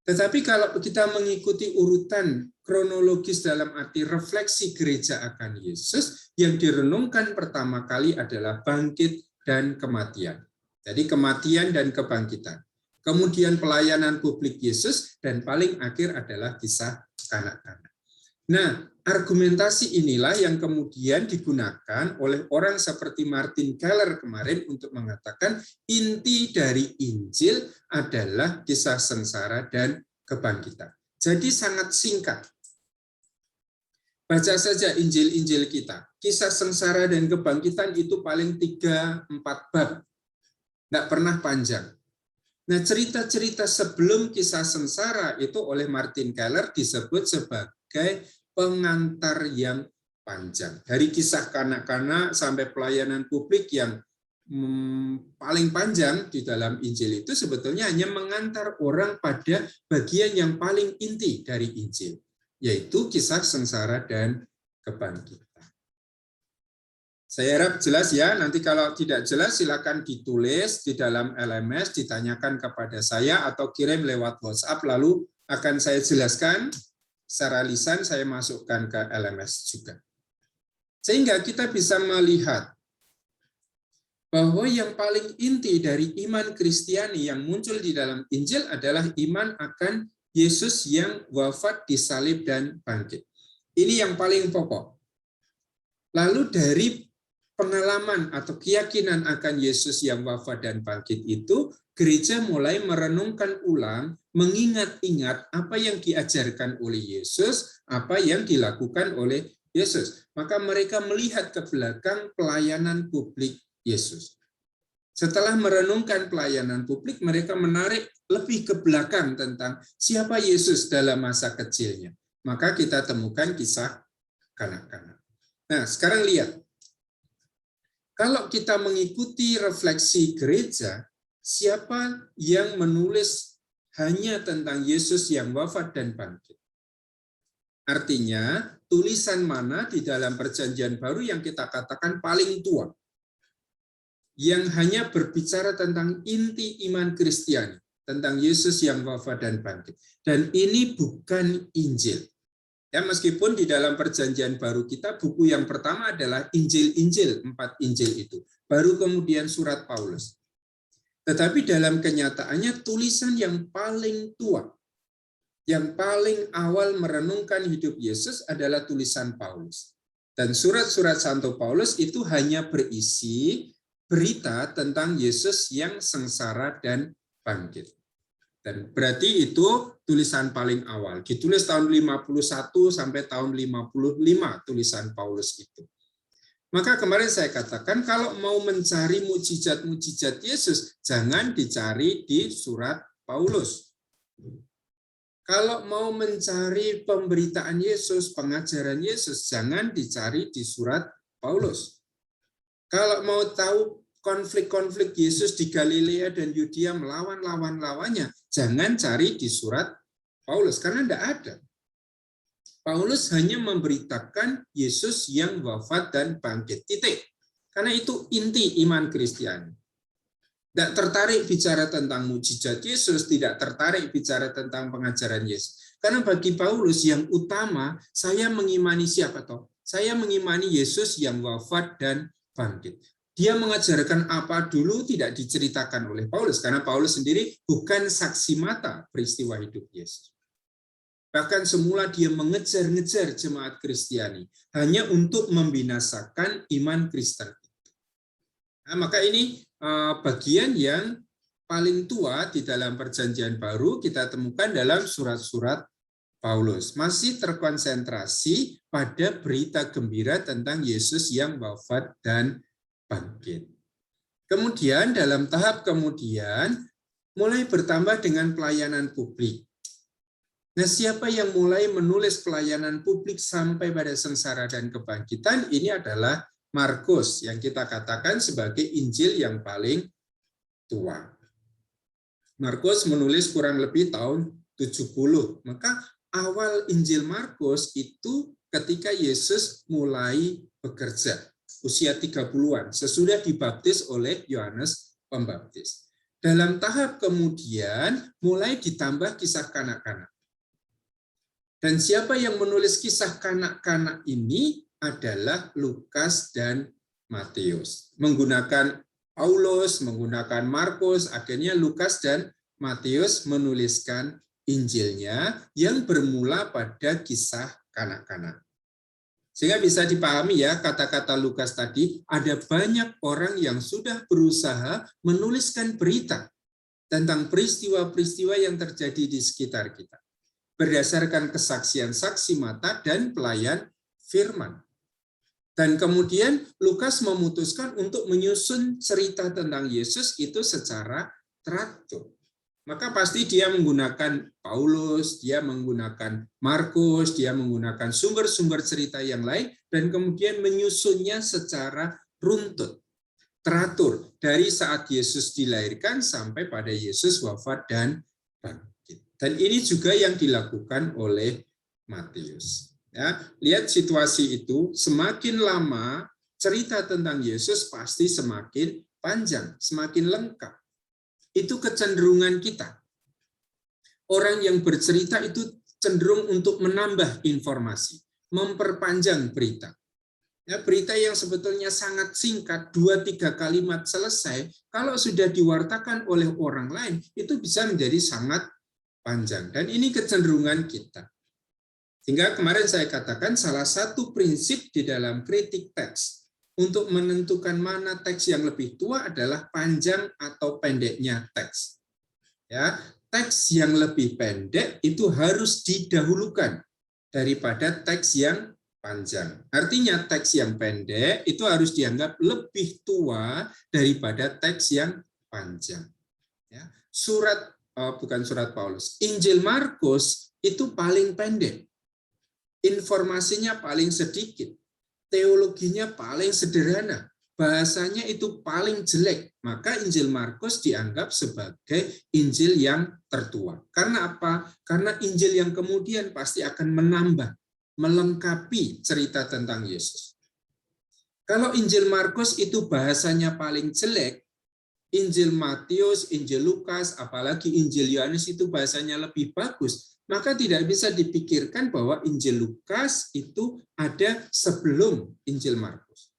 Tetapi kalau kita mengikuti urutan kronologis dalam arti refleksi gereja akan Yesus, yang direnungkan pertama kali adalah bangkit dan kematian. Jadi kematian dan kebangkitan. Kemudian pelayanan publik Yesus, dan paling akhir adalah kisah kanak-kanak. Nah, argumentasi inilah yang kemudian digunakan oleh orang seperti Martin Keller kemarin untuk mengatakan inti dari Injil adalah kisah sengsara dan kebangkitan. Jadi sangat singkat. Baca saja Injil-Injil kita. Kisah sengsara dan kebangkitan itu paling 3-4 bab. Nggak pernah panjang. Nah, cerita-cerita sebelum kisah sengsara itu oleh Martin Keller disebut sebagai pengantar yang panjang. Dari kisah kanak-kanak sampai pelayanan publik yang paling panjang di dalam Injil itu sebetulnya hanya mengantar orang pada bagian yang paling inti dari Injil, yaitu kisah sengsara dan kebangkitan. Saya harap jelas ya, nanti kalau tidak jelas silakan ditulis di dalam LMS, ditanyakan kepada saya atau kirim lewat WhatsApp, lalu akan saya jelaskan secara lisan, saya masukkan ke LMS juga. Sehingga kita bisa melihat bahwa yang paling inti dari iman Kristiani yang muncul di dalam Injil adalah iman akan Yesus yang wafat, disalib, dan bangkit. Ini yang paling pokok. Lalu dari pengalaman atau keyakinan akan Yesus yang wafat dan bangkit itu, gereja mulai merenungkan ulang, mengingat-ingat apa yang diajarkan oleh Yesus, apa yang dilakukan oleh Yesus. Maka mereka melihat ke belakang pelayanan publik Yesus. Setelah merenungkan pelayanan publik, mereka menarik lebih ke belakang tentang siapa Yesus dalam masa kecilnya. Maka kita temukan kisah kanak-kanak. Nah, sekarang lihat. Kalau kita mengikuti refleksi gereja, siapa yang menulis hanya tentang Yesus yang wafat dan bangkit? Artinya, tulisan mana di dalam Perjanjian Baru yang kita katakan paling tua? Yang hanya berbicara tentang inti iman Kristiani, tentang Yesus yang wafat dan bangkit. Dan ini bukan Injil. Ya, meskipun di dalam Perjanjian Baru kita buku yang pertama adalah Injil-Injil, 4 Injil itu. Baru kemudian surat Paulus. Tetapi dalam kenyataannya tulisan yang paling tua, yang paling awal merenungkan hidup Yesus adalah tulisan Paulus. Dan surat-surat Santo Paulus itu hanya berisi berita tentang Yesus yang sengsara dan bangkit. Dan berarti itu tulisan paling awal. Ditulis tahun 51 sampai tahun 55 tulisan Paulus itu. Maka kemarin saya katakan kalau mau mencari mukjizat-mukjizat Yesus, jangan dicari di surat Paulus. Kalau mau mencari pemberitaan Yesus, pengajaran Yesus, jangan dicari di surat Paulus. Kalau mau tahu konflik-konflik Yesus di Galilea dan Yudea melawan lawan-lawannya, jangan cari di surat Paulus, karena tidak ada. Paulus hanya memberitakan Yesus yang wafat dan bangkit, titik. Karena itu inti iman Kristiani. Tidak tertarik bicara tentang mukjizat Yesus, tidak tertarik bicara tentang pengajaran Yesus. Karena bagi Paulus yang utama, saya mengimani siapa toh? Saya mengimani Yesus yang wafat dan bangkit. Dia mengajarkan apa dulu tidak diceritakan oleh Paulus, karena Paulus sendiri bukan saksi mata peristiwa hidup Yesus. Bahkan semula dia mengejar-ngejar jemaat Kristiani hanya untuk membinasakan iman Kristen. Nah, maka ini bagian yang paling tua di dalam Perjanjian Baru kita temukan dalam surat-surat Paulus. Masih terkonsentrasi pada berita gembira tentang Yesus yang wafat dan bangkit. Kemudian dalam tahap kemudian mulai bertambah dengan pelayanan publik. Nah, siapa yang mulai menulis pelayanan publik sampai pada sengsara dan kebangkitan? Ini adalah Markus yang kita katakan sebagai Injil yang paling tua. Markus menulis kurang lebih tahun 70. Maka awal Injil Markus itu ketika Yesus mulai bekerja. Usia 30-an, sesudah dibaptis oleh Yohanes Pembaptis. Dalam tahap kemudian mulai ditambah kisah kanak-kanak. Dan siapa yang menulis kisah kanak-kanak ini adalah Lukas dan Matius. Menggunakan Paulus, menggunakan Markus, akhirnya Lukas dan Matius menuliskan Injilnya yang bermula pada kisah kanak-kanak. Sehingga bisa dipahami ya, kata-kata Lukas tadi, ada banyak orang yang sudah berusaha menuliskan berita tentang peristiwa-peristiwa yang terjadi di sekitar kita, berdasarkan kesaksian saksi mata dan pelayan firman. Dan kemudian Lukas memutuskan untuk menyusun cerita tentang Yesus itu secara teratur. Maka pasti dia menggunakan Paulus, dia menggunakan Markus, dia menggunakan sumber-sumber cerita yang lain, dan kemudian menyusunnya secara runtut, teratur, dari saat Yesus dilahirkan sampai pada Yesus wafat dan bangkit. Dan ini juga yang dilakukan oleh Matius. Ya, lihat situasi itu, semakin lama cerita tentang Yesus pasti semakin panjang, semakin lengkap. Itu kecenderungan kita. Orang yang bercerita itu cenderung untuk menambah informasi, memperpanjang berita. Ya, berita yang sebetulnya sangat singkat, 2-3 kalimat selesai, kalau sudah diwartakan oleh orang lain, itu bisa menjadi sangat panjang. Dan ini kecenderungan kita. Sehingga kemarin saya katakan salah satu prinsip di dalam kritik teks untuk menentukan mana teks yang lebih tua adalah panjang atau pendeknya teks. Ya, teks yang lebih pendek itu harus didahulukan daripada teks yang panjang. Artinya teks yang pendek itu harus dianggap lebih tua daripada teks yang panjang. Ya, bukan surat Paulus, Injil Markus itu paling pendek, informasinya paling sedikit, teologinya paling sederhana, bahasanya itu paling jelek, maka Injil Markus dianggap sebagai Injil yang tertua. Karena apa? Karena Injil yang kemudian pasti akan menambah, melengkapi cerita tentang Yesus. Kalau Injil Markus itu bahasanya paling jelek, Injil Matius, Injil Lukas, apalagi Injil Yohanes itu bahasanya lebih bagus, maka tidak bisa dipikirkan bahwa Injil Lukas itu ada sebelum Injil Markus.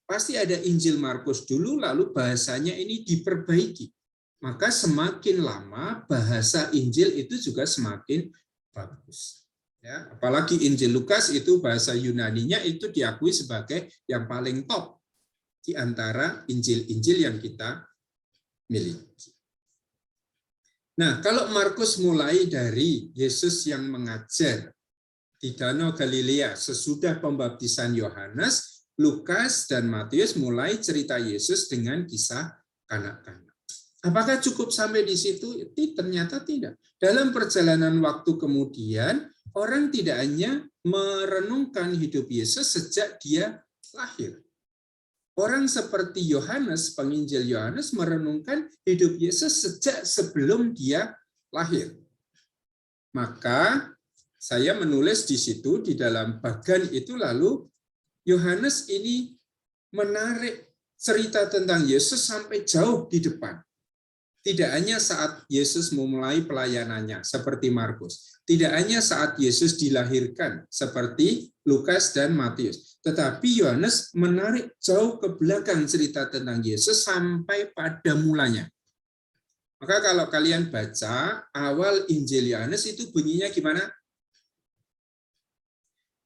Pasti ada Injil Markus dulu, lalu bahasanya ini diperbaiki. Maka semakin lama bahasa Injil itu juga semakin bagus. Ya, apalagi Injil Lukas itu bahasa Yunaninya itu diakui sebagai yang paling top di antara Injil-Injil yang kita miliki. Nah, kalau Markus mulai dari Yesus yang mengajar di Danau Galilea sesudah pembaptisan Yohanes, Lukas dan Matius mulai cerita Yesus dengan kisah kanak-kanak. Apakah cukup sampai di situ? Ternyata tidak. Dalam perjalanan waktu kemudian, orang tidak hanya merenungkan hidup Yesus sejak dia lahir. Orang seperti Yohanes, penginjil Yohanes, merenungkan hidup Yesus sejak sebelum dia lahir. Maka saya menulis di situ, di dalam bagan itu, lalu Yohanes ini menarik cerita tentang Yesus sampai jauh di depan. Tidak hanya saat Yesus memulai pelayanannya, seperti Markus. Tidak hanya saat Yesus dilahirkan, seperti Lukas dan Matius. Tetapi Yohanes menarik jauh ke belakang cerita tentang Yesus sampai pada mulanya. Maka kalau kalian baca awal Injil Yohanes itu bunyinya gimana?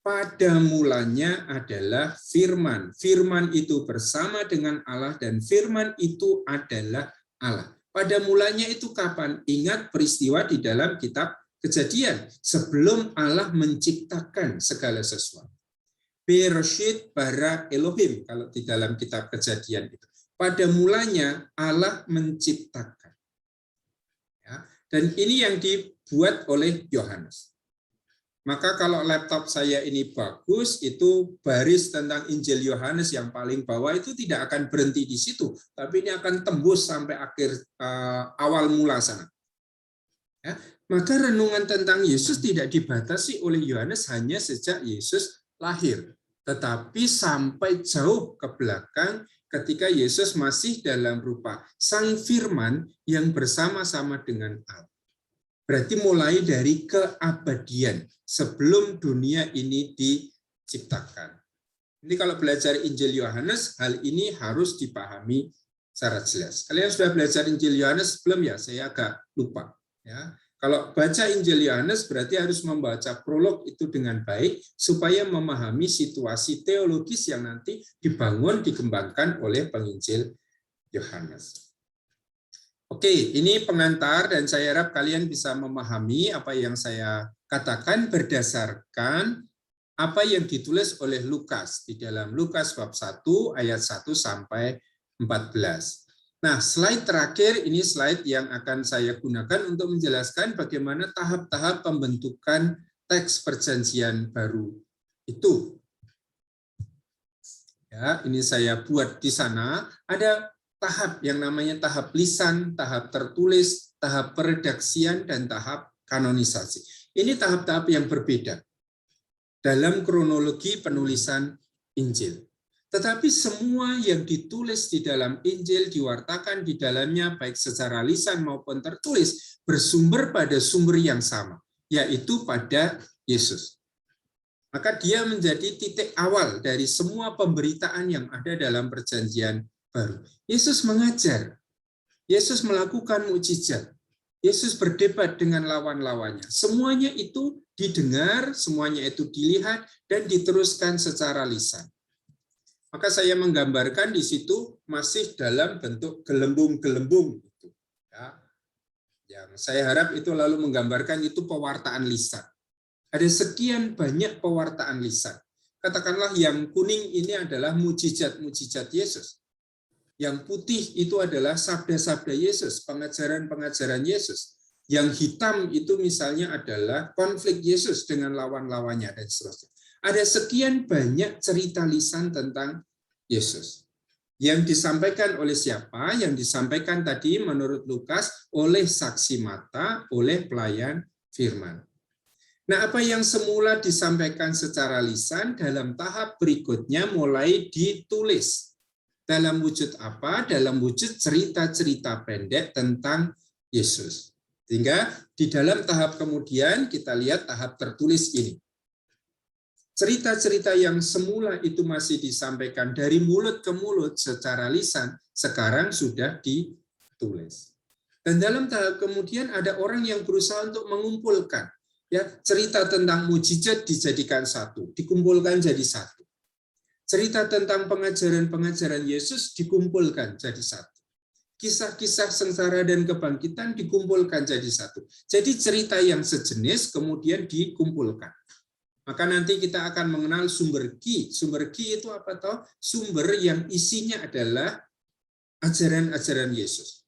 Pada mulanya adalah firman. Firman itu bersama dengan Allah dan firman itu adalah Allah. Pada mulanya itu kapan? Ingat peristiwa di dalam kitab Kejadian sebelum Allah menciptakan segala sesuatu. Bereshit bara Elohim kalau di dalam kitab Kejadian itu. Pada mulanya Allah menciptakan. Ya, dan ini yang dibuat oleh Yohanes. Maka kalau laptop saya ini bagus, itu baris tentang Injil Yohanes yang paling bawah itu tidak akan berhenti di situ, tapi ini akan tembus sampai akhir awal mula sana. Ya, maka renungan tentang Yesus tidak dibatasi oleh Yohanes hanya sejak Yesus lahir, tetapi sampai jauh ke belakang ketika Yesus masih dalam rupa Sang Firman yang bersama-sama dengan Allah. Berarti mulai dari keabadian sebelum dunia ini diciptakan. Ini kalau belajar Injil Yohanes, hal ini harus dipahami secara jelas. Kalian sudah belajar Injil Yohanes belum ya? Saya agak lupa. Ya. Kalau baca Injil Yohanes berarti harus membaca prolog itu dengan baik supaya memahami situasi teologis yang nanti dibangun, dikembangkan oleh penginjil Yohanes. Oke, ini pengantar dan saya harap kalian bisa memahami apa yang saya katakan berdasarkan apa yang ditulis oleh Lukas di dalam Lukas bab 1 ayat 1 sampai 14. Nah, slide terakhir ini slide yang akan saya gunakan untuk menjelaskan bagaimana tahap-tahap pembentukan teks perjanjian baru itu. Ya, ini saya buat di sana ada tahap yang namanya tahap lisan, tahap tertulis, tahap peredaksian, dan tahap kanonisasi. Ini tahap-tahap yang berbeda dalam kronologi penulisan Injil. Tetapi semua yang ditulis di dalam Injil, diwartakan di dalamnya, baik secara lisan maupun tertulis, bersumber pada sumber yang sama, yaitu pada Yesus. Maka dia menjadi titik awal dari semua pemberitaan yang ada dalam perjanjian baru. Yesus mengajar, Yesus melakukan mukjizat, Yesus berdebat dengan lawan-lawannya. Semuanya itu didengar, semuanya itu dilihat, dan diteruskan secara lisan. Maka saya menggambarkan di situ masih dalam bentuk gelembung-gelembung. Ya. Yang saya harap itu lalu menggambarkan itu pewartaan lisan. Ada sekian banyak pewartaan lisan. Katakanlah yang kuning ini adalah mukjizat-mukjizat Yesus. Yang putih itu adalah sabda-sabda Yesus, pengajaran-pengajaran Yesus. Yang hitam itu misalnya adalah konflik Yesus dengan lawan-lawannya dan seterusnya. Ada sekian banyak cerita lisan tentang Yesus. Yang disampaikan oleh siapa? Yang disampaikan tadi menurut Lukas oleh saksi mata, oleh pelayan firman. Nah, apa yang semula disampaikan secara lisan dalam tahap berikutnya mulai ditulis. Dalam wujud apa? Dalam wujud cerita-cerita pendek tentang Yesus. Sehingga di dalam tahap kemudian kita lihat tahap tertulis ini. Cerita-cerita yang semula itu masih disampaikan dari mulut ke mulut secara lisan, sekarang sudah ditulis. Dan dalam tahap kemudian ada orang yang berusaha untuk mengumpulkan. Ya, cerita tentang mukjizat dijadikan satu, dikumpulkan jadi satu. Cerita tentang pengajaran-pengajaran Yesus dikumpulkan jadi satu. Kisah-kisah sengsara dan kebangkitan dikumpulkan jadi satu. Jadi cerita yang sejenis kemudian dikumpulkan. Maka nanti kita akan mengenal sumber ki. Sumber ki itu apa toh? Sumber yang isinya adalah ajaran-ajaran Yesus.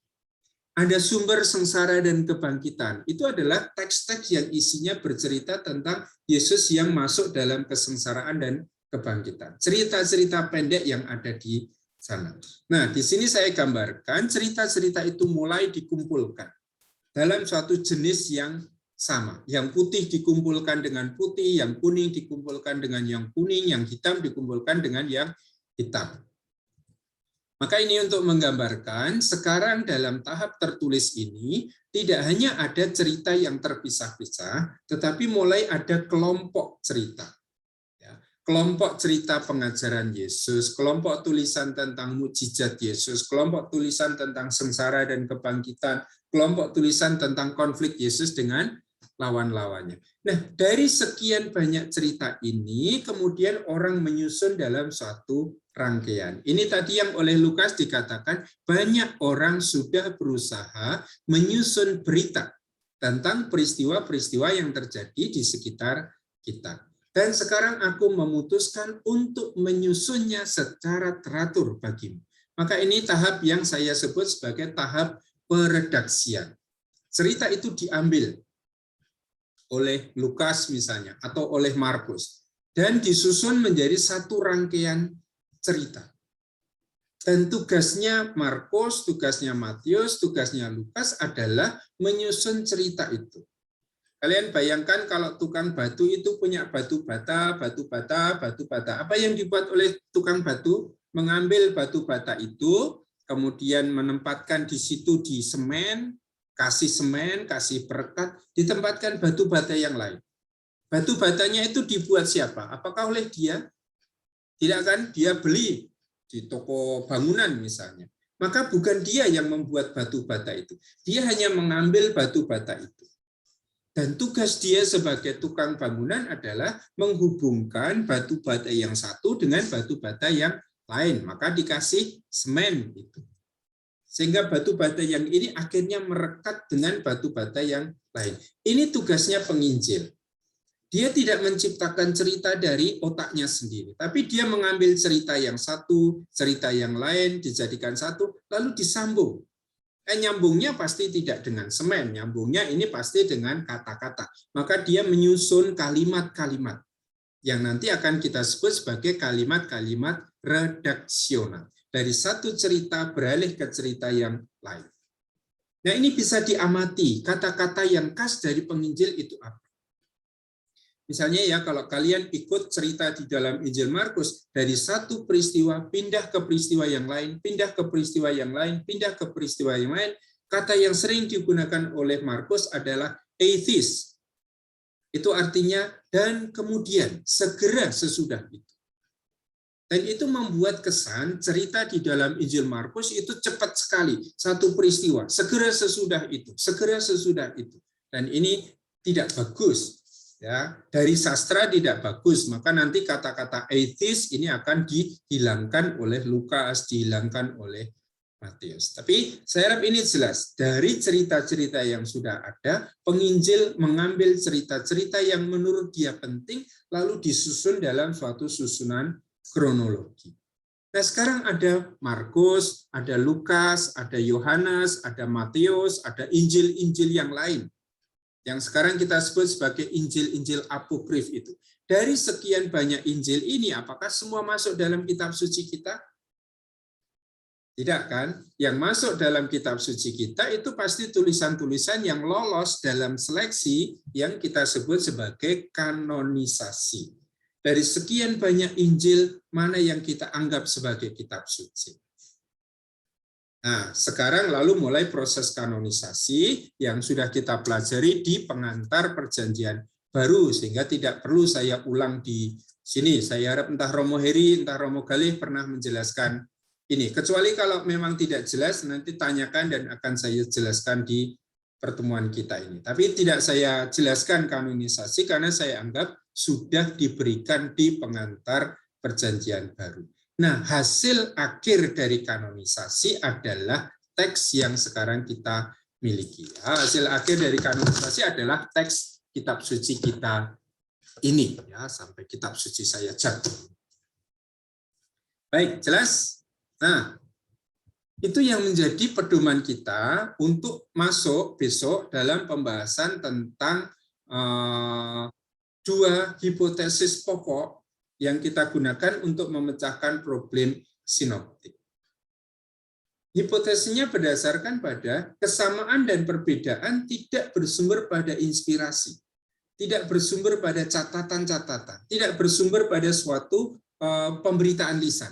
Ada sumber sengsara dan kebangkitan. Itu adalah teks-teks yang isinya bercerita tentang Yesus yang masuk dalam kesengsaraan dan kebangkitan. Cerita-cerita pendek yang ada di sana. Nah, di sini saya gambarkan cerita-cerita itu mulai dikumpulkan dalam suatu jenis yang sama. Yang putih dikumpulkan dengan putih, yang kuning dikumpulkan dengan yang kuning, yang hitam dikumpulkan dengan yang hitam. Maka ini untuk menggambarkan sekarang dalam tahap tertulis ini tidak hanya ada cerita yang terpisah-pisah, tetapi mulai ada kelompok cerita. Kelompok cerita pengajaran Yesus, kelompok tulisan tentang mukjizat Yesus, kelompok tulisan tentang sengsara dan kebangkitan, kelompok tulisan tentang konflik Yesus dengan lawan-lawannya. Nah, dari sekian banyak cerita ini, kemudian orang menyusun dalam suatu rangkaian. Ini tadi yang oleh Lukas dikatakan, banyak orang sudah berusaha menyusun berita tentang peristiwa-peristiwa yang terjadi di sekitar kita. Dan sekarang aku memutuskan untuk menyusunnya secara teratur bagimu. Maka ini tahap yang saya sebut sebagai tahap peredaksian. Cerita itu diambil oleh Lukas misalnya, atau oleh Markus, dan disusun menjadi satu rangkaian cerita. Dan tugasnya Markus, tugasnya Matius, tugasnya Lukas adalah menyusun cerita itu. Kalian bayangkan kalau tukang batu itu punya batu bata. Apa yang dibuat oleh tukang batu? Mengambil batu bata itu, kemudian menempatkan di situ di semen, kasih perekat, ditempatkan batu bata yang lain. Batu batanya itu dibuat siapa? Apakah oleh dia? Tidak kan? Dia beli di toko bangunan misalnya. maka bukan dia yang membuat batu bata itu. Dia hanya mengambil batu bata itu. Dan tugas dia sebagai tukang bangunan adalah menghubungkan batu bata yang satu dengan batu bata yang lain. Maka dikasih semen itu. Sehingga batu bata yang ini akhirnya merekat dengan batu bata yang lain. Ini tugasnya penginjil. Dia tidak menciptakan cerita dari otaknya sendiri, tapi dia mengambil cerita yang satu, cerita yang lain dijadikan satu, lalu disambung. Nyambungnya pasti tidak dengan semen, nyambungnya ini pasti dengan kata-kata. Maka dia menyusun kalimat-kalimat yang nanti akan kita sebut sebagai kalimat-kalimat redaksional. Dari satu cerita beralih ke cerita yang lain. Nah, ini bisa diamati, kata-kata yang khas dari penginjil itu apa? Misalnya ya, kalau kalian ikut cerita di dalam Injil Markus, dari satu peristiwa pindah ke peristiwa yang lain, pindah ke peristiwa yang lain, pindah ke peristiwa yang lain, kata yang sering digunakan oleh Markus adalah eithis. Itu artinya dan kemudian, segera sesudah itu. Dan itu membuat kesan cerita di dalam Injil Markus itu cepat sekali, satu peristiwa, segera sesudah itu, segera sesudah itu. Dan ini tidak bagus. Ya, dari sastra tidak bagus, maka nanti kata-kata eithis ini akan dihilangkan oleh Lukas, dihilangkan oleh Matius. Tapi saya harap ini jelas, dari cerita-cerita yang sudah ada, penginjil mengambil cerita-cerita yang menurut dia penting, lalu disusun dalam suatu susunan kronologi. Nah, sekarang ada Markus, ada Lukas, ada Yohanes, ada Matius, ada Injil-Injil yang lain. Yang sekarang kita sebut sebagai Injil-Injil apokrif itu. Dari sekian banyak Injil ini, apakah semua masuk dalam kitab suci kita? Tidak kan? Yang masuk dalam kitab suci kita itu pasti tulisan-tulisan yang lolos dalam seleksi yang kita sebut sebagai kanonisasi. Dari sekian banyak Injil, mana yang kita anggap sebagai kitab suci? Nah, sekarang lalu mulai proses kanonisasi yang sudah kita pelajari di pengantar perjanjian baru, sehingga tidak perlu saya ulang di sini. Saya harap entah Romo Heri, entah Romo Galih pernah menjelaskan ini. Kecuali kalau memang tidak jelas, nanti tanyakan dan akan saya jelaskan di pertemuan kita ini. Tapi tidak saya jelaskan kanonisasi karena saya anggap sudah diberikan di pengantar perjanjian baru. Nah, hasil akhir dari kanonisasi adalah teks yang sekarang kita miliki. Hasil akhir dari kanonisasi adalah teks kitab suci kita ini, ya, sampai kitab suci saya jatuh. Baik, jelas? Nah, itu yang menjadi pedoman kita untuk masuk besok dalam pembahasan tentang dua hipotesis pokok yang kita gunakan untuk memecahkan problem sinoptik. Hipotesisnya berdasarkan pada kesamaan dan perbedaan tidak bersumber pada inspirasi, tidak bersumber pada catatan-catatan, tidak bersumber pada suatu pemberitaan lisan.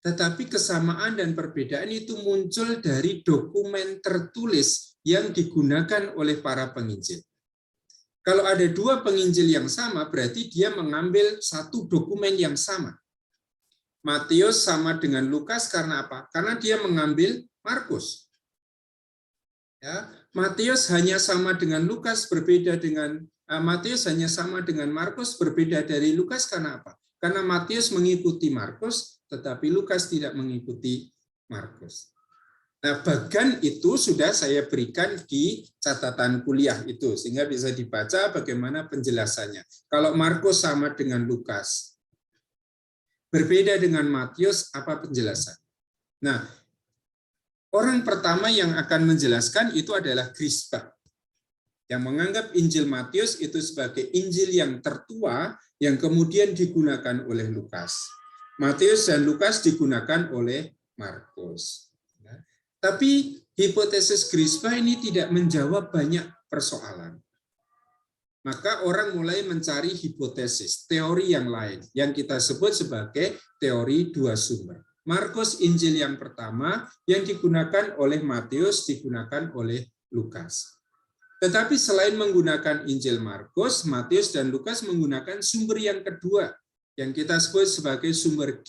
Tetapi kesamaan dan perbedaan itu muncul dari dokumen tertulis yang digunakan oleh para penginjil. Kalau ada dua penginjil yang sama, berarti dia mengambil satu dokumen yang sama. Matius sama dengan Lukas karena apa? Karena dia mengambil Markus. Ya, Matius hanya sama dengan Lukas, berbeda dengan Matius hanya sama dengan Markus, berbeda dari Lukas karena apa? Karena Matius mengikuti Markus, tetapi Lukas tidak mengikuti Markus. Nah, bagan itu sudah saya berikan di catatan kuliah itu, sehingga bisa dibaca bagaimana penjelasannya. Kalau Markus sama dengan Lukas, berbeda dengan Matius, apa penjelasan? Nah, orang pertama yang akan menjelaskan itu adalah Grispa, yang menganggap Injil Matius itu sebagai Injil yang tertua, yang kemudian digunakan oleh Lukas. Matius dan Lukas digunakan oleh Markus. Tapi hipotesis Grispa ini tidak menjawab banyak persoalan. Maka orang mulai mencari hipotesis, teori yang lain, yang kita sebut sebagai teori dua sumber. Markus Injil yang pertama, yang digunakan oleh Matius, digunakan oleh Lukas. Tetapi selain menggunakan Injil Markus, Matius dan Lukas menggunakan sumber yang kedua, yang kita sebut sebagai sumber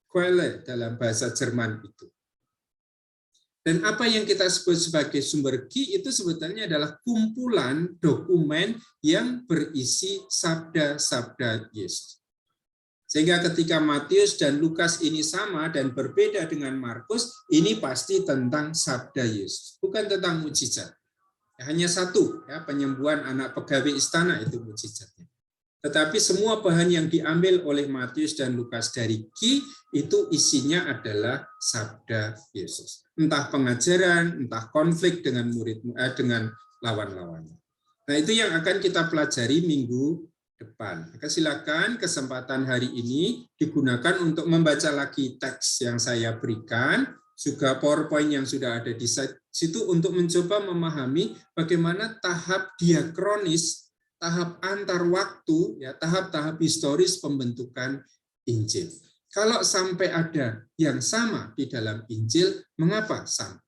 Quelle dalam bahasa Jerman itu. Dan apa yang kita sebut sebagai sumber Ki itu sebetulnya adalah kumpulan dokumen yang berisi sabda-sabda Yesus. Sehingga ketika Matius dan Lukas ini sama dan berbeda dengan Markus, ini pasti tentang sabda Yesus, bukan tentang mukjizat. Hanya satu, ya, penyembuhan anak pegawai istana itu mukjizatnya. Tetapi semua bahan yang diambil oleh Matius dan Lukas dari Ki itu isinya adalah sabda Yesus. Entah pengajaran, entah konflik dengan dengan lawan-lawannya. Nah, itu yang akan kita pelajari minggu depan. Maka silakan kesempatan hari ini digunakan untuk membaca lagi teks yang saya berikan, juga PowerPoint yang sudah ada di situ untuk mencoba memahami bagaimana tahap diakronis, tahap antar waktu, ya, tahap-tahap historis pembentukan Injil. Kalau sampai ada yang sama di dalam Injil, mengapa sama?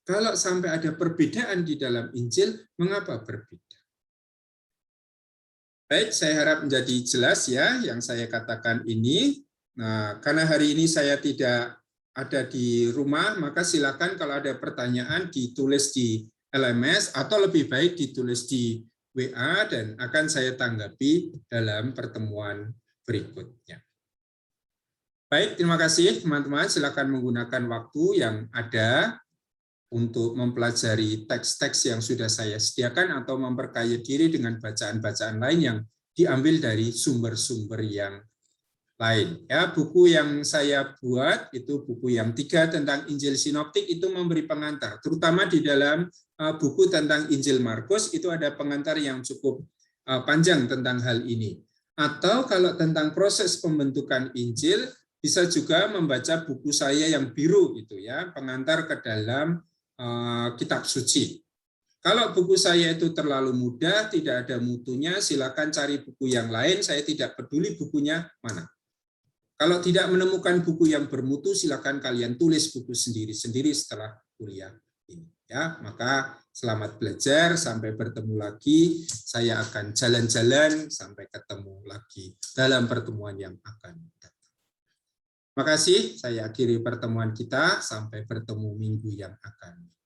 Kalau sampai ada perbedaan di dalam Injil, mengapa berbeda? Baik, saya harap menjadi jelas ya yang saya katakan ini. Nah, karena hari ini saya tidak ada di rumah, maka silakan kalau ada pertanyaan ditulis di LMS atau lebih baik ditulis di WA dan akan saya tanggapi dalam pertemuan berikutnya. Baik, terima kasih teman-teman. Silakan menggunakan waktu yang ada untuk mempelajari teks-teks yang sudah saya sediakan atau memperkaya diri dengan bacaan-bacaan lain yang diambil dari sumber-sumber yang lain. Ya, buku yang saya buat itu buku yang 3 tentang Injil Sinoptik itu memberi pengantar, terutama di dalam buku tentang Injil Markus itu ada pengantar yang cukup panjang tentang hal ini. Atau kalau tentang proses pembentukan Injil bisa juga membaca buku saya yang biru itu ya, pengantar ke dalam kitab suci. Kalau buku saya itu terlalu mudah, tidak ada mutunya, silakan cari buku yang lain, saya tidak peduli bukunya mana. Kalau tidak menemukan buku yang bermutu, silakan kalian tulis buku sendiri-sendiri setelah kuliah ini. Ya, maka selamat belajar, sampai bertemu lagi. Saya akan jalan-jalan sampai ketemu lagi dalam pertemuan yang akan datang. Terima kasih, saya akhiri pertemuan kita, sampai bertemu minggu yang akan datang.